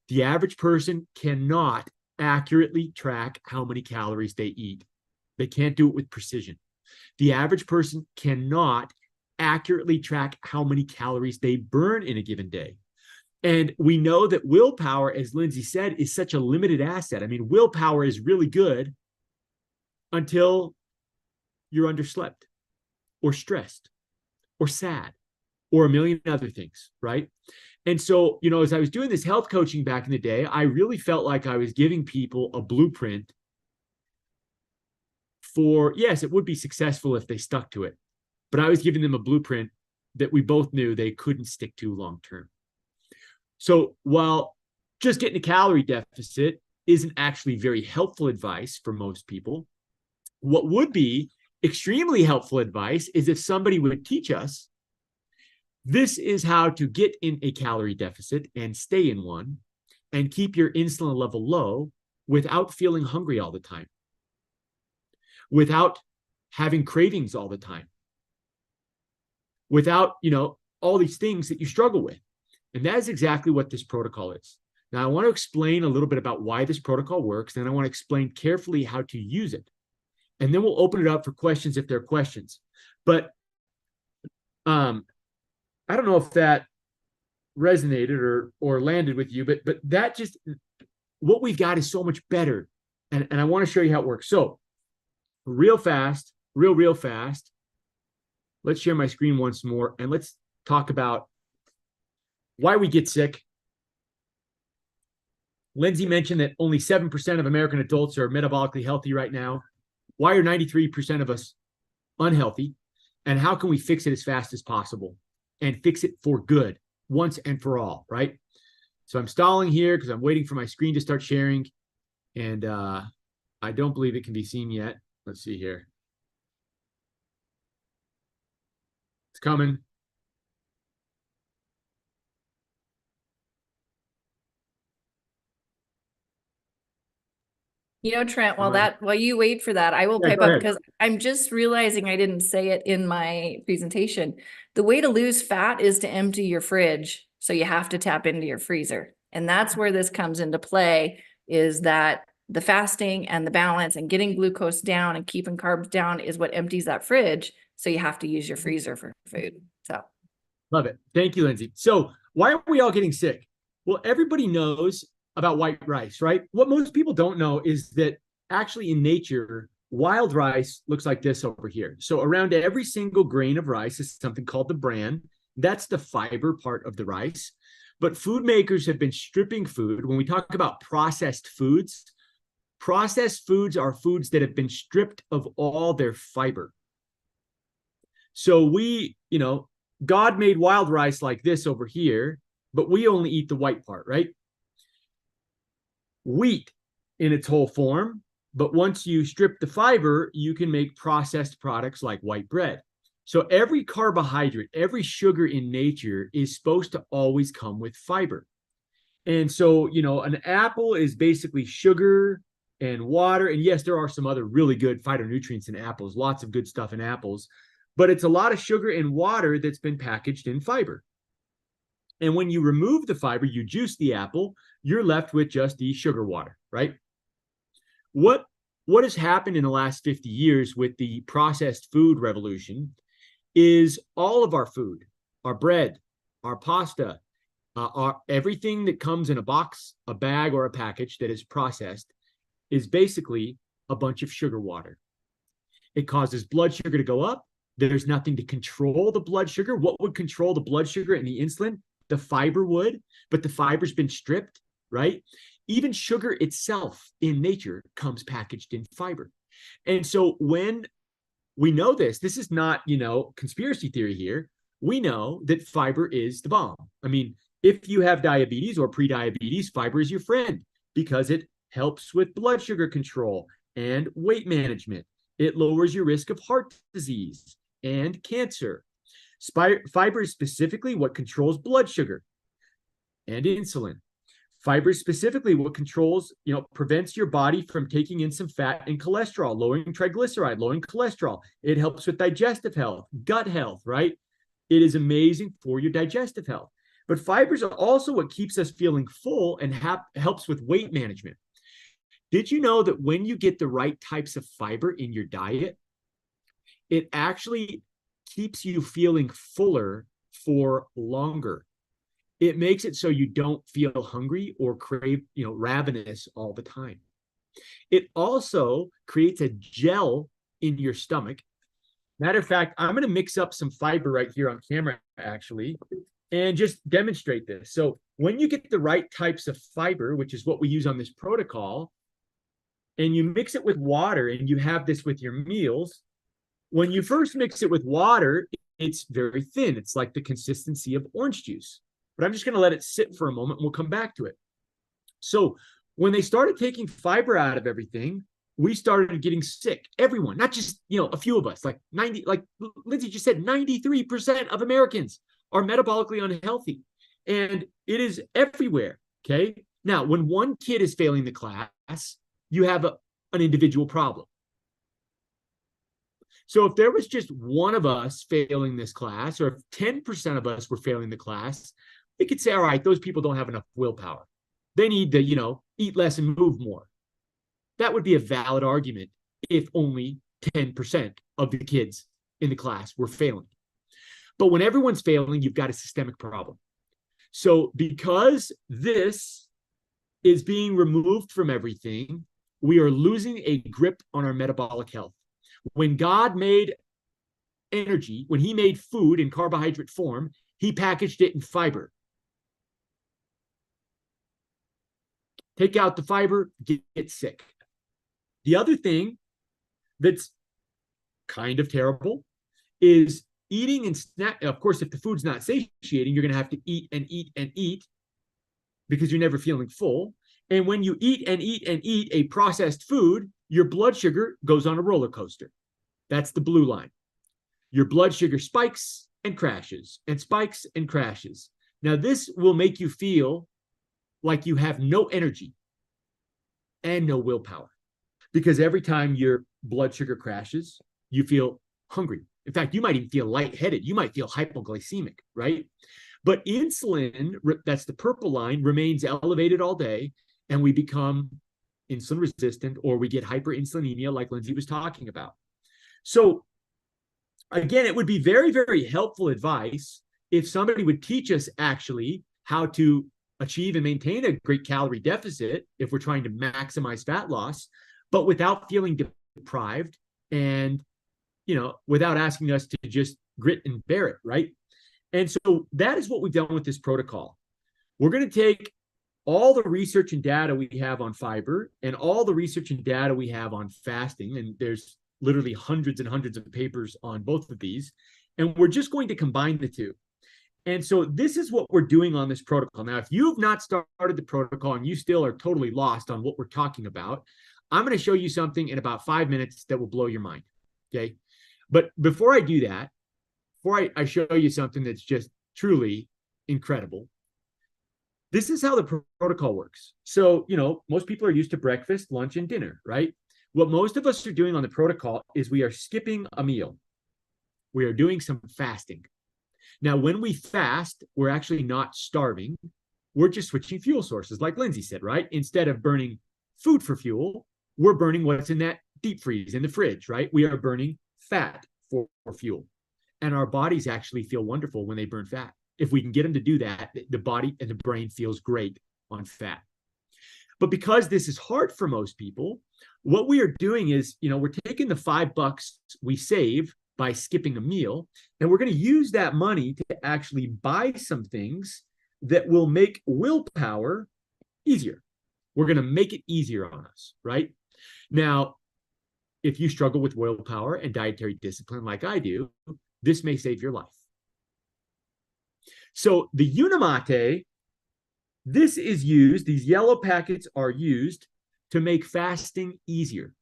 The average person cannot accurately track how many calories they eat. They can't do it with precision. The average person cannot accurately track how many calories they burn in a given day. And we know that willpower, as Lindsay said, is such a limited asset. I mean, willpower is really good until you're underslept or stressed or sad or a million other things, right? And so, as I was doing this health coaching back in the day, I really felt like I was giving people a blueprint for, yes, it would be successful if they stuck to it, but I was giving them a blueprint that we both knew they couldn't stick to long term. So while just getting a calorie deficit isn't actually very helpful advice for most people, what would be extremely helpful advice is if somebody would teach us, this is how to get in a calorie deficit and stay in one and keep your insulin level low without feeling hungry all the time, without having cravings all the time, without, all these things that you struggle with. And that is exactly what this protocol is. Now, I want to explain a little bit about why this protocol works. Then I want to explain carefully how to use it. And then we'll open it up for questions if there are questions. But I don't know if that resonated or landed with you, but that just, what we've got is so much better. And I want to show you how it works. So real fast, real fast. Let's share my screen once more and let's talk about why we get sick. Lindsay mentioned that only 7% of American adults are metabolically healthy right now. Why are 93% of us unhealthy? And how can we fix it as fast as possible and fix it for good once and for all, right? So I'm stalling here because I'm waiting for my screen to start sharing. And I don't believe it can be seen yet. Let's see here. It's coming. Trent, while you wait for that, I will pipe up because I'm just realizing I didn't say it in my presentation. The way to lose fat is to empty your fridge. So you have to tap into your freezer. And that's where this comes into play, is that the fasting and the balance and getting glucose down and keeping carbs down is what empties that fridge. So you have to use your freezer for food. So love it. Thank you, Lindsay. So why are we all getting sick? Well, everybody knows about white rice, right? What most people don't know is that actually in nature, wild rice looks like this over here. So around every single grain of rice is something called the bran. That's the fiber part of the rice. But food makers have been stripping food. When we talk about processed foods are foods that have been stripped of all their fiber. So God made wild rice like this over here, but we only eat the white part, right? Wheat in its whole form, but once you strip the fiber, you can make processed products like white bread. So every carbohydrate, every sugar in nature is supposed to always come with fiber. And so, an apple is basically sugar and water. And yes, there are some other really good phytonutrients in apples, lots of good stuff in apples, but it's a lot of sugar and water that's been packaged in fiber. And when you remove the fiber, you juice the apple, you're left with just the sugar water, right? What has happened in the last 50 years with the processed food revolution is all of our food, our bread, our pasta, everything that comes in a box, a bag, or a package that is processed is basically a bunch of sugar water. It causes blood sugar to go up. There's nothing to control the blood sugar. What would control the blood sugar and the insulin? The fiber would, but the fiber's been stripped, right? Even sugar itself in nature comes packaged in fiber. And so when we know this is not, conspiracy theory here. We know that fiber is the bomb. I mean, if you have diabetes or pre-diabetes, fiber is your friend because it helps with blood sugar control and weight management. It lowers your risk of heart disease and cancer. Fiber is specifically what controls blood sugar and insulin. Fiber is specifically what controls, prevents your body from taking in some fat and cholesterol, lowering triglyceride, lowering cholesterol. It helps with digestive health, gut health, right? It is amazing for your digestive health. But fibers are also what keeps us feeling full and helps with weight management. Did you know that when you get the right types of fiber in your diet, it actually keeps you feeling fuller for longer? It makes it so you don't feel hungry or crave, ravenous all the time. It also creates a gel in your stomach Matter of fact, I'm going to mix up some fiber right here on camera, actually, and just demonstrate this. So when you get the right types of fiber, which is what we use on this protocol, and you mix it with water and you have this with your meals, when you first mix it with water, it's very thin. It's like the consistency of orange juice. But I'm just going to let it sit for a moment and we'll come back to it. So when they started taking fiber out of everything, we started getting sick. Everyone, not just, a few of us, like Lindsay just said, 93% of Americans are metabolically unhealthy. And it is everywhere. Okay. Now, when one kid is failing the class, you have an individual problem. So if there was just one of us failing this class, or if 10% of us were failing the class, we could say, all right, those people don't have enough willpower. They need to, eat less and move more. That would be a valid argument if only 10% of the kids in the class were failing. But when everyone's failing, you've got a systemic problem. So because this is being removed from everything, we are losing a grip on our metabolic health. When God made energy, when he made food in carbohydrate form, he packaged it in fiber. Take out the fiber, get sick. The other thing that's kind of terrible is eating and snack. Of course, if the food's not satiating, you're going to have to eat and eat and eat because you're never feeling full. And when you eat and eat and eat a processed food, your blood sugar goes on a roller coaster. That's the blue line. Your blood sugar spikes and crashes and spikes and crashes. Now, this will make you feel like you have no energy and no willpower, because every time your blood sugar crashes, you feel hungry. In fact, you might even feel lightheaded. You might feel hypoglycemic, right? But insulin, that's the purple line, remains elevated all day, and we become insulin resistant, or we get hyperinsulinemia like Lindsay was talking about. So again, it would be very, very helpful advice if somebody would teach us actually how to achieve and maintain a great calorie deficit if we're trying to maximize fat loss, but without feeling deprived and, without asking us to just grit and bear it, right? And so that is what we've done with this protocol. We're going to take all the research and data we have on fiber and all the research and data we have on fasting, and there's literally hundreds and hundreds of papers on both of these, and we're just going to combine the two. And so this is what we're doing on this protocol. Now, if you've not started the protocol and you still are totally lost on what we're talking about, I'm going to show you something in about 5 minutes that will blow your mind, okay? But before I do that, before I show you something that's just truly incredible, this is how the protocol works. So, most people are used to breakfast, lunch, and dinner, right? What most of us are doing on the protocol is we are skipping a meal. We are doing some fasting. Now, when we fast, we're actually not starving. We're just switching fuel sources, like Lindsay said, right? Instead of burning food for fuel, we're burning what's in that deep freeze in the fridge, right? We are burning fat for fuel. And our bodies actually feel wonderful when they burn fat. If we can get them to do that, the body and the brain feels great on fat. But because this is hard for most people, what we are doing is, we're taking the $5 we save by skipping a meal, and we're going to use that money to actually buy some things that will make willpower easier. We're going to make it easier on us, right? Now, if you struggle with willpower and dietary discipline like I do, this may save your life. So the Unimate, this is used, these yellow packets are used to make fasting easier.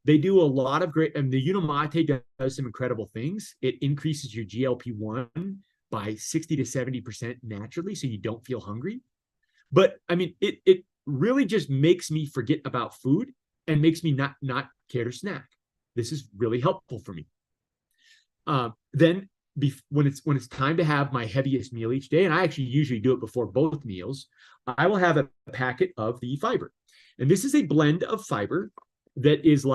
They do a lot of great, and the Unimate does some incredible things. It increases your GLP-1 by 60 to 70% naturally, so you don't feel hungry. But I mean, it really just makes me forget about food and makes me not care to snack. This is really helpful for me. Then when it's time to have my heaviest meal each day, and I actually usually do it before both meals, I will have a packet of the fiber. And this is a blend of fiber that is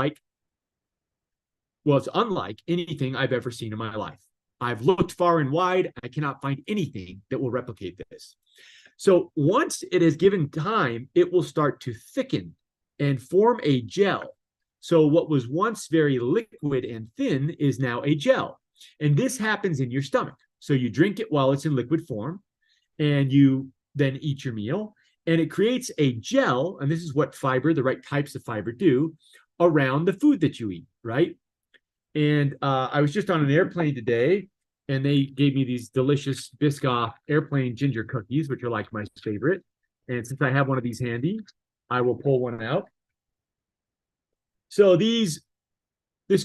it's unlike anything I've ever seen in my life. I've looked far and wide. I cannot find anything that will replicate this. So once it is given time, it will start to thicken and form a gel. So what was once very liquid and thin is now a gel. And this happens in your stomach. So you drink it while it's in liquid form, and you then eat your meal, and it creates a gel. And this is what fiber, the right types of fiber, do around the food that you eat, right? And I was just on an airplane today, and they gave me these delicious Biscoff airplane ginger cookies, which are like my favorite. And since I have one of these handy, I will pull one out. So this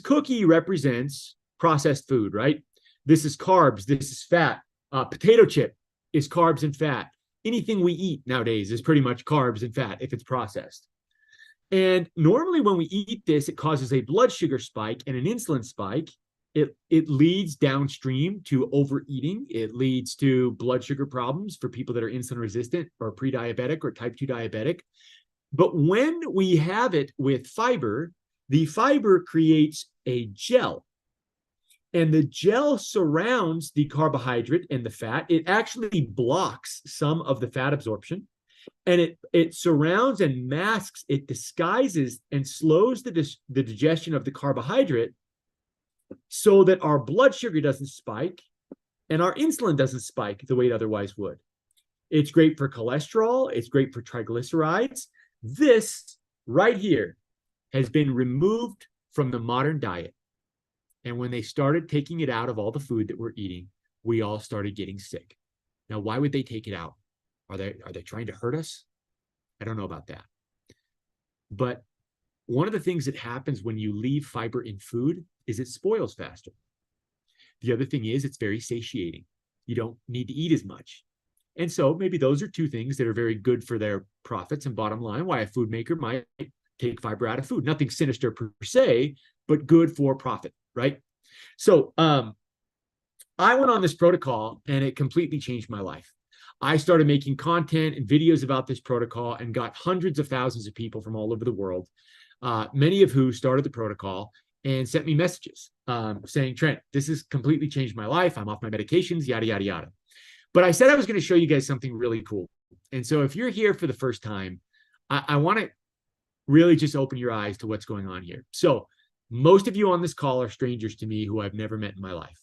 cookie represents processed food, right? This is carbs, this is fat. Potato chip is carbs and fat. Anything we eat nowadays is pretty much carbs and fat if it's processed. And normally when we eat this, it causes a blood sugar spike and an insulin spike. It leads downstream to overeating. It leads to blood sugar problems for people that are insulin resistant or pre-diabetic or type 2 diabetic. But when we have it with fiber, the fiber creates a gel. And the gel surrounds the carbohydrate and the fat. It actually blocks some of the fat absorption. And it surrounds and masks, it disguises and slows the digestion of the carbohydrate so that our blood sugar doesn't spike and our insulin doesn't spike the way it otherwise would. It's great for cholesterol. It's great for triglycerides. This right here has been removed from the modern diet. And when they started taking it out of all the food that we're eating, we all started getting sick. Now, why would they take it out? Are they trying to hurt us? I don't know about that. But one of the things that happens when you leave fiber in food is it spoils faster. The other thing is it's very satiating. You don't need to eat as much. And so maybe those are two things that are very good for their profits and bottom line, why a food maker might take fiber out of food. Nothing sinister per se, but good for profit, right? So I went on this protocol and it completely changed my life. I started making content and videos about this protocol and got hundreds of thousands of people from all over the world, many of who started the protocol and sent me messages saying, Trent, this has completely changed my life. I'm off my medications, yada, yada, yada. But I said I was going to show you guys something really cool. And so if you're here for the first time, I want to really just open your eyes to what's going on here. So most of you on this call are strangers to me who I've never met in my life.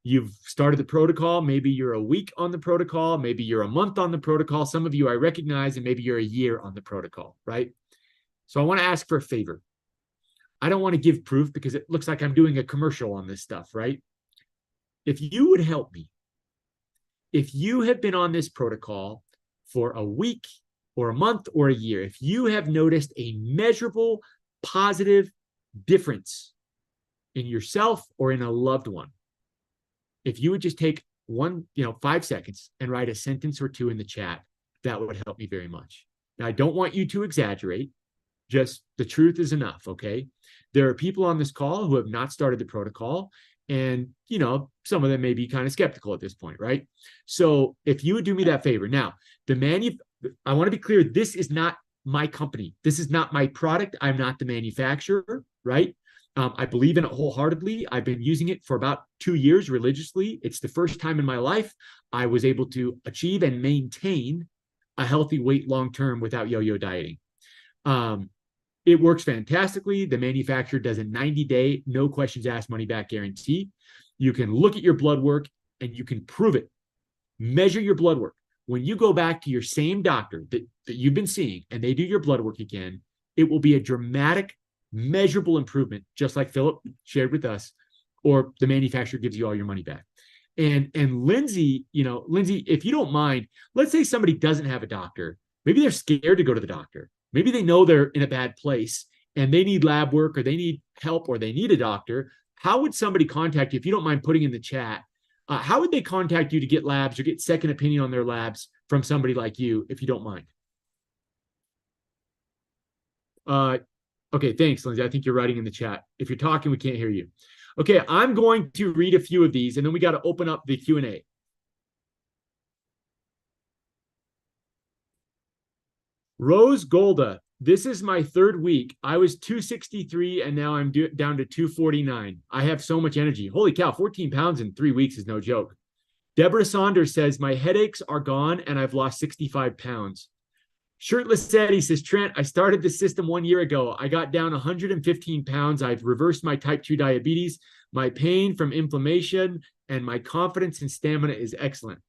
You've started the protocol. Maybe you're a week on the protocol. Maybe you're a month on the protocol. Some of you I recognize, and maybe you're a year on the protocol, right? So I want to ask for a favor. I don't want to give proof because it looks like I'm doing a commercial on this stuff, right? If you would help me, if you have been on this protocol for a week or a month or a year, if you have noticed a measurable positive difference in yourself or in a loved one, if you would just take 5 seconds and write a sentence or two in the chat, that would help me very much. Now, I don't want you to exaggerate. Just the truth is enough, okay? There are people on this call who have not started the protocol, and, some of them may be kind of skeptical at this point, right? So if you would do me that favor. Now, I want to be clear, this is not my company. This is not my product. I'm not the manufacturer, right? I believe in it wholeheartedly. I've been using it for about 2 years religiously. It's the first time in my life I was able to achieve and maintain a healthy weight long-term without yo-yo dieting. It works fantastically. The manufacturer does a 90-day, no questions asked, money-back guarantee. You can look at your blood work and you can prove it. Measure your blood work. When you go back to your same doctor that you've been seeing and they do your blood work again, it will be a dramatic, measurable improvement, just like Philip shared with us, or the manufacturer gives you all your money back. And Lindsay, Lindsay, if you don't mind, let's say somebody doesn't have a doctor. Maybe they're scared to go to the doctor. Maybe they know they're in a bad place and they need lab work or they need help or they need a doctor. How would somebody contact you? If you don't mind putting in the chat, how would they contact you to get labs or get second opinion on their labs from somebody like you, if you don't mind? Okay, thanks, Lindsay. I think you're writing in the chat. If you're talking, we can't hear you. Okay, I'm going to read a few of these, and then we got to open up the Q&A. Rose Golda, this is my 3rd week. I was 263, and now I'm down to 249. I have so much energy. Holy cow, 14 pounds in 3 weeks is no joke. Deborah Saunders says, my headaches are gone, and I've lost 65 pounds. Shirtless Eddie says, Trent, I started this system 1 year ago. I got down 115 pounds. I've reversed my type 2 diabetes. My pain from inflammation and my confidence and stamina is excellent.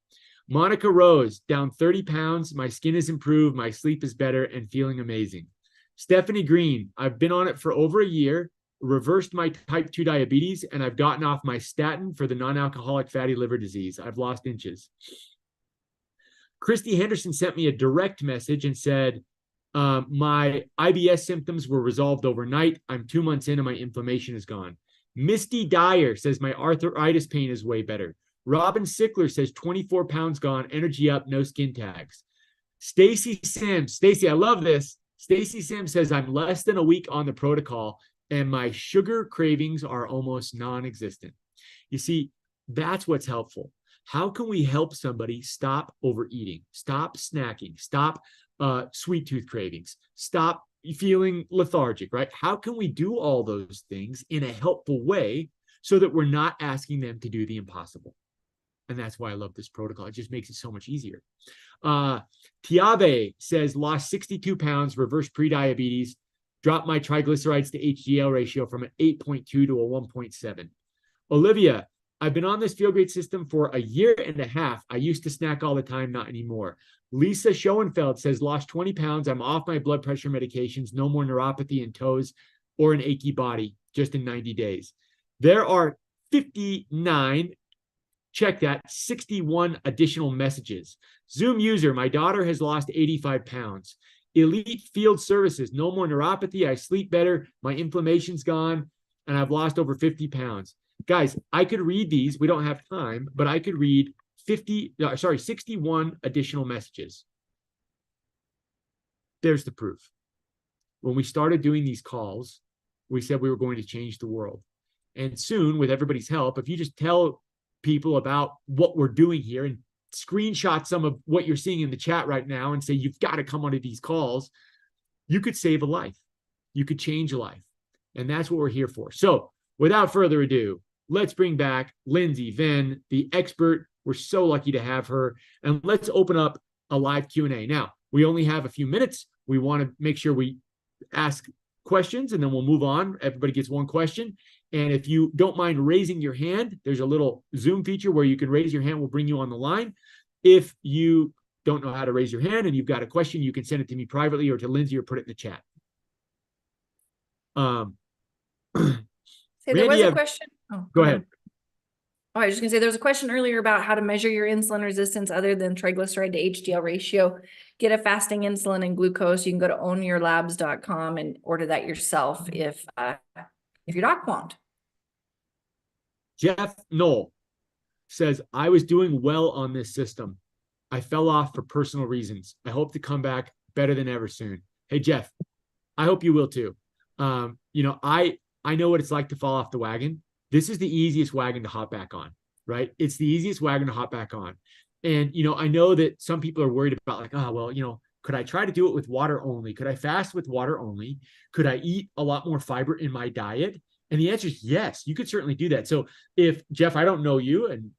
Monica Rose, down 30 pounds. My skin is improved. My sleep is better and feeling amazing. Stephanie Green, I've been on it for over a year, reversed my type 2 diabetes, and I've gotten off my statin for the non-alcoholic fatty liver disease. I've lost inches. Christy Henderson sent me a direct message and said, my IBS symptoms were resolved overnight. I'm 2 months in and my inflammation is gone. Misty Dyer says my arthritis pain is way better. Robin Sickler says 24 pounds gone, energy up, no skin tags. Stacy Sims, Stacy, I love this. Stacy Sims says I'm less than a week on the protocol and my sugar cravings are almost non-existent. You see, that's what's helpful. How can we help somebody stop overeating, stop snacking, stop sweet tooth cravings, stop feeling lethargic, right? How can we do all those things in a helpful way so that we're not asking them to do the impossible? And that's why I love this protocol. It just makes it so much easier. Tiabe says, lost 62 pounds, reversed prediabetes, dropped my triglycerides to HDL ratio from an 8.2 to a 1.7. Olivia, I've been on this Feel Great system for a year and a half. I used to snack all the time, not anymore. Lisa Schoenfeld says, lost 20 pounds. I'm off my blood pressure medications. No more neuropathy in toes or an achy body just in 90 days. There are 59, check that, 61 additional messages. Zoom user, my daughter has lost 85 pounds. Elite Field Services, no more neuropathy. I sleep better. My inflammation's gone and I've lost over 50 pounds. Guys, I could read these. We don't have time, but I could read 61 additional messages. There's the proof. When we started doing these calls, we said we were going to change the world. And soon, with everybody's help, if you just tell people about what we're doing here and screenshot some of what you're seeing in the chat right now and say, you've got to come onto these calls, you could save a life. You could change a life. And that's what we're here for. So without further ado, let's bring back Lindsay Venn, the expert. We're so lucky to have her. And let's open up a live Q&A. Now, we only have a few minutes. We want to make sure we ask questions and then we'll move on. Everybody gets one question. And if you don't mind raising your hand, there's a little Zoom feature where you can raise your hand. We'll bring you on the line. If you don't know how to raise your hand and you've got a question, you can send it to me privately or to Lindsay or put it in the chat. Say, there was a question. Oh, go ahead. Oh, I was just gonna say there was a question earlier about how to measure your insulin resistance other than triglyceride to HDL ratio. Get a fasting insulin and glucose. You can go to ownyourlabs.com and order that yourself if your doc won't. Jeff Knoll says, I was doing well on this system. I fell off for personal reasons. I hope to come back better than ever soon. Hey, Jeff, I hope you will too. I know what it's like to fall off the wagon. This is the easiest wagon to hop back on, right? It's the easiest wagon to hop back on. And, I know that some people are worried about like, could I try to do it with water only? Could I fast with water only? Could I eat a lot more fiber in my diet? And the answer is yes, you could certainly do that. So if, Jeff, I don't know you, and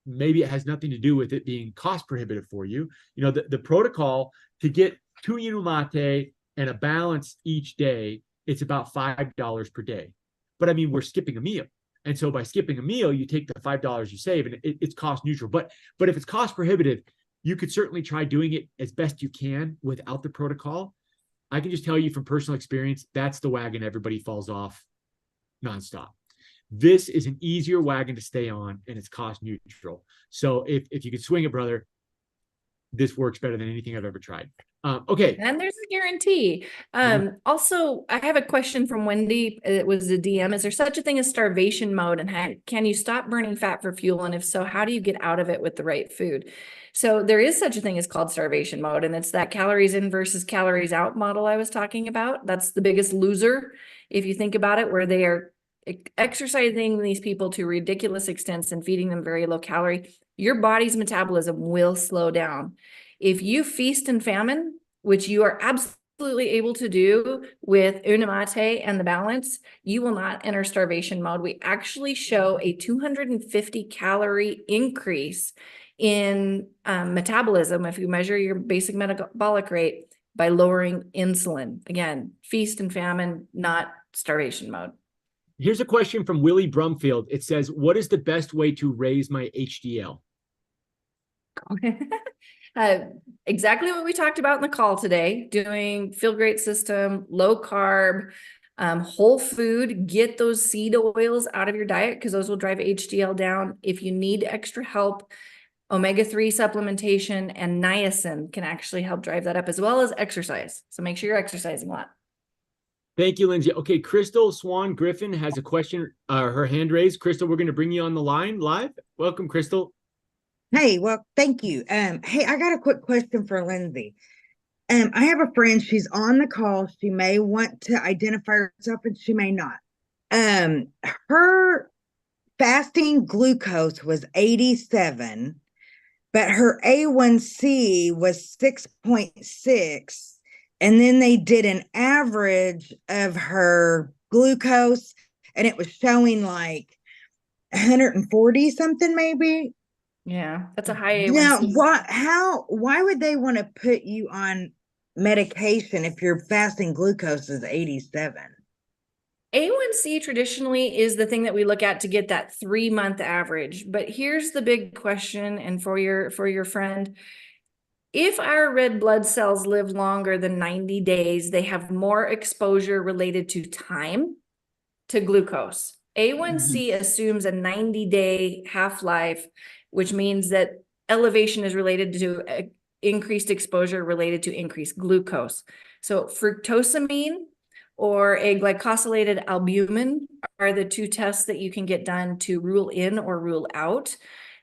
maybe it has nothing to do with it being cost prohibitive for you, the protocol to get 2 Inumate and a balance each day, it's about $5 per day. But I mean, we're skipping a meal. And so by skipping a meal, you take the $5 you save and it's cost neutral. But if it's cost prohibitive, you could certainly try doing it as best you can without the protocol. I can just tell you from personal experience, that's the wagon everybody falls off nonstop. This is an easier wagon to stay on and it's cost neutral. So if you could swing it, brother, this works better than anything I've ever tried. Okay. And there's a guarantee. Also, I have a question from Wendy. It was a DM. Is there such a thing as starvation mode? And can you stop burning fat for fuel? And if so, how do you get out of it with the right food? So there is such a thing as called starvation mode. And it's that calories in versus calories out model I was talking about. That's the biggest loser, if you think about it, where they are exercising these people to ridiculous extents and feeding them very low calorie. Your body's metabolism will slow down. If you feast and famine, which you are absolutely able to do with Unamate and the balance, you will not enter starvation mode. We actually show a 250 calorie increase in metabolism if you measure your basic metabolic rate by lowering insulin. Again, feast and famine, not starvation mode. Here's a question from Willie Brumfield. It says, what is the best way to raise my HDL? Exactly what we talked about in the call today, doing Feel Great system, low carb, whole food, get those seed oils out of your diet because those will drive HDL down. If you need extra help, omega-3 supplementation and niacin can actually help drive that up, as well as exercise. So make sure you're exercising a lot. Thank you, Lindsay. Okay, Crystal Swan Griffin has a question, her hand raised. Crystal, we're going to bring you on the line live. Welcome, Crystal. Hey, well, thank you. Hey, I got a quick question for Lindsay. I have a friend, she's on the call. She may want to identify herself and she may not. Her fasting glucose was 87, but her A1C was 6.6. And then they did an average of her glucose and it was showing like 140 something maybe. Yeah, that's a high Now, A1C. why would they want to put you on medication if your fasting glucose is 87? A1C traditionally is the thing that we look at to get that 3-month average. But here's the big question, and for your friend, if our red blood cells live longer than 90 days, they have more exposure related to time to glucose. A1C assumes a 90-day half-life, which means that elevation is related to increased exposure related to increased glucose. So fructosamine or a glycosylated albumin are the two tests that you can get done to rule in or rule out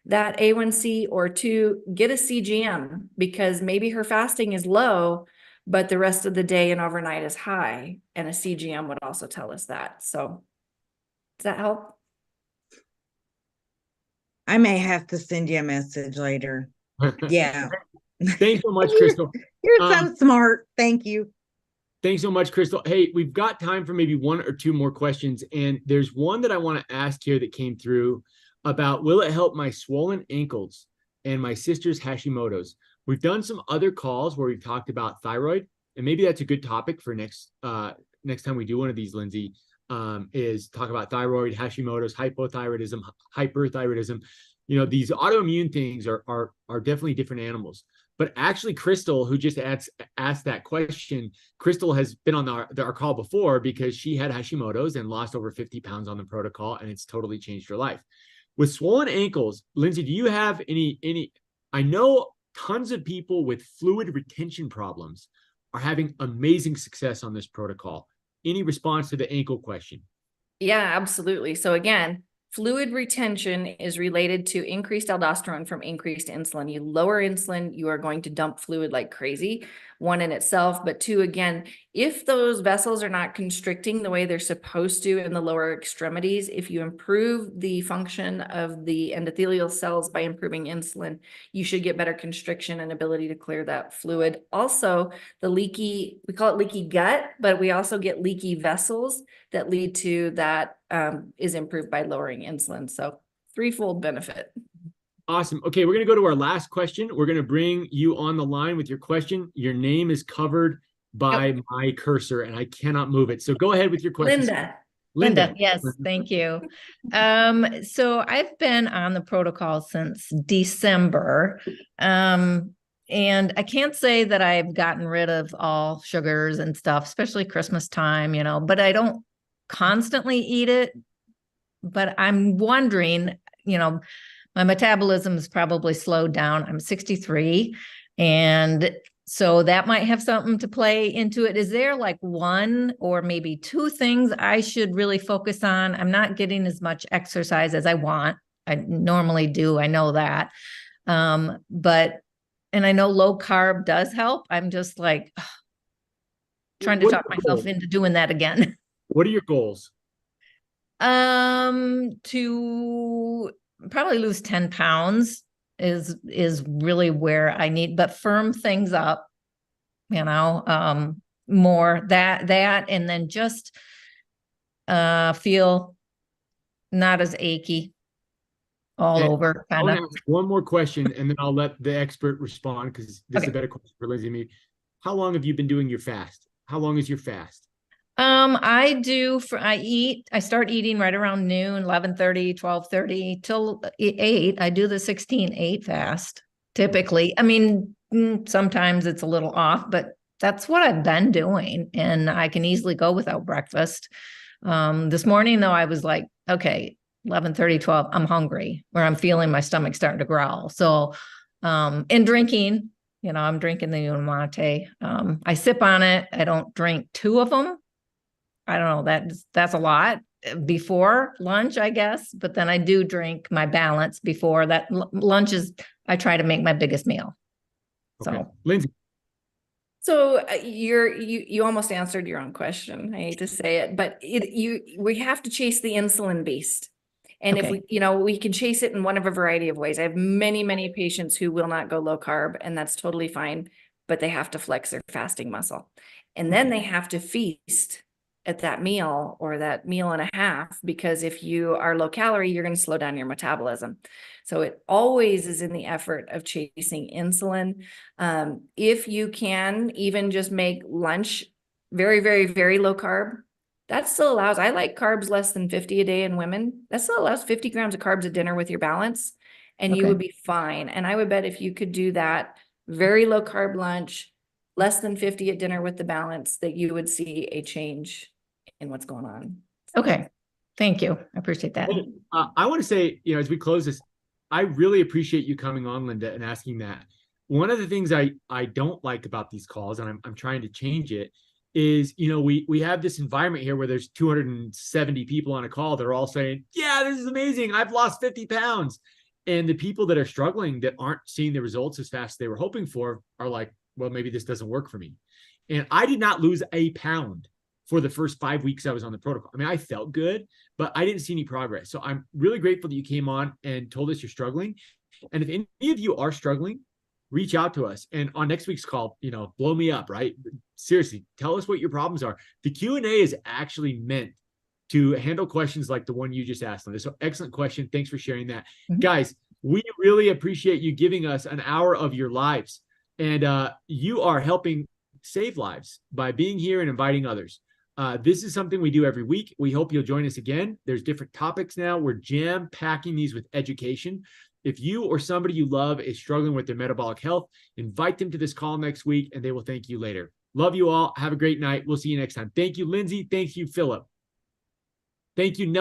that A1C, or to get a CGM, because maybe her fasting is low, but the rest of the day and overnight is high, and a CGM would also tell us that. So does that help? I may have to send you a message later. Yeah. Thanks so much, Crystal. You're so smart. Thank you. Thanks so much, Crystal. Hey, we've got time for maybe 1 or 2 more questions. And there's one that I want to ask here that came through about, will it help my swollen ankles and my sister's Hashimoto's? We've done some other calls where we've talked about thyroid, and maybe that's a good topic for next time we do one of these, Lindsay, is talk about thyroid, Hashimoto's, hypothyroidism, hyperthyroidism. You know, these autoimmune things are definitely different animals. But actually, Crystal, who just asked that question, Crystal has been on our call before because she had Hashimoto's and lost over 50 pounds on the protocol, and it's totally changed her life. With swollen ankles, Lindsay, do you have any? I know tons of people with fluid retention problems are having amazing success on this protocol. Any response to the ankle question? Yeah, absolutely. So again, fluid retention is related to increased aldosterone from increased insulin. You lower insulin, you are going to dump fluid like crazy, one in itself, but two, again, if those vessels are not constricting the way they're supposed to in the lower extremities, if you improve the function of the endothelial cells by improving insulin, you should get better constriction and ability to clear that fluid. Also, the leaky, we call it leaky gut, but we also get leaky vessels that lead to that is improved by lowering insulin. So threefold benefit. Awesome. Okay, we're going to go to our last question. We're going to bring you on the line with your question. Your name is covered by my cursor and I cannot move it. So go ahead with your question. Linda. Yes, thank you. So I've been on the protocol since December. And I can't say that I've gotten rid of all sugars and stuff, especially Christmas time, you know, but I don't constantly eat it. But I'm wondering, you know, my metabolism is probably slowed down. I'm 63. And so that might have something to play into it. Is there like 1 or maybe 2 things I should really focus on? I'm not getting as much exercise as I want. I normally do. I know that. But I know low carb does help. I'm just like trying to talk myself into doing that again. What are your goals? To probably lose 10 pounds is really where I need, but firm things up, you know, more that, and then just feel not as achy all over. I'll ask one more question and then I'll let the expert respond because this is a better question for Lindsay and me. how long have you been doing your fast? How long is your fast? I start eating right around noon, 11:30, 12:30 till 8. I do the 16-8 fast typically. I mean, sometimes it's a little off, but that's what I've been doing. And I can easily go without breakfast. This morning though, I was like, okay, 11:30, 12, I'm hungry, where I'm feeling my stomach starting to growl. So, and drinking, I'm drinking the mate. I sip on it. I don't drink 2 of them. I don't know, that's a lot before lunch, I guess, but then I do drink my balance before that. Lunch is, I try to make my biggest meal. Okay. So, Lindsay. So you almost answered your own question. I hate to say it, but we have to chase the insulin beast. And if okay. we can chase it in one of a variety of ways. I have many, many patients who will not go low carb, and that's totally fine, but they have to flex their fasting muscle. And then they have to feast at that meal or that meal and a half, because if you are low calorie, you're going to slow down your metabolism. So it always is in the effort of chasing insulin. If you can even just make lunch very, very, very low carb, that still allows, I like carbs less than 50 a day in women. That still allows 50 grams of carbs at dinner with your balance, and you Okay. would be fine. And I would bet if you could do that very low carb lunch, less than 50 at dinner with the balance, that you would see a change in what's going on. Okay. Thank you. I appreciate that. I want to say, as we close this, I really appreciate you coming on, Linda, and asking that. One of the things I don't like about these calls, and I'm trying to change it, is, we have this environment here where there's 270 people on a call. They're all saying, yeah, this is amazing. I've lost 50 pounds. And the people that are struggling, that aren't seeing the results as fast as they were hoping for, are like, well, maybe this doesn't work for me. And I did not lose a pound for the first 5 weeks I was on the protocol. I mean, I felt good, but I didn't see any progress. So I'm really grateful that you came on and told us you're struggling. And if any of you are struggling, reach out to us. And on next week's call, blow me up, right? Seriously, tell us what your problems are. The Q&A is actually meant to handle questions like the one you just asked, Linda. So excellent question. Thanks for sharing that. Mhm. Guys, we really appreciate you giving us an hour of your lives. And you are helping save lives by being here and inviting others. This is something we do every week. We hope you'll join us again. There's different topics now. We're jam-packing these with education. If you or somebody you love is struggling with their metabolic health, invite them to this call next week, and they will thank you later. Love you all. Have a great night. We'll see you next time. Thank you, Lindsay. Thank you, Philip. Thank you,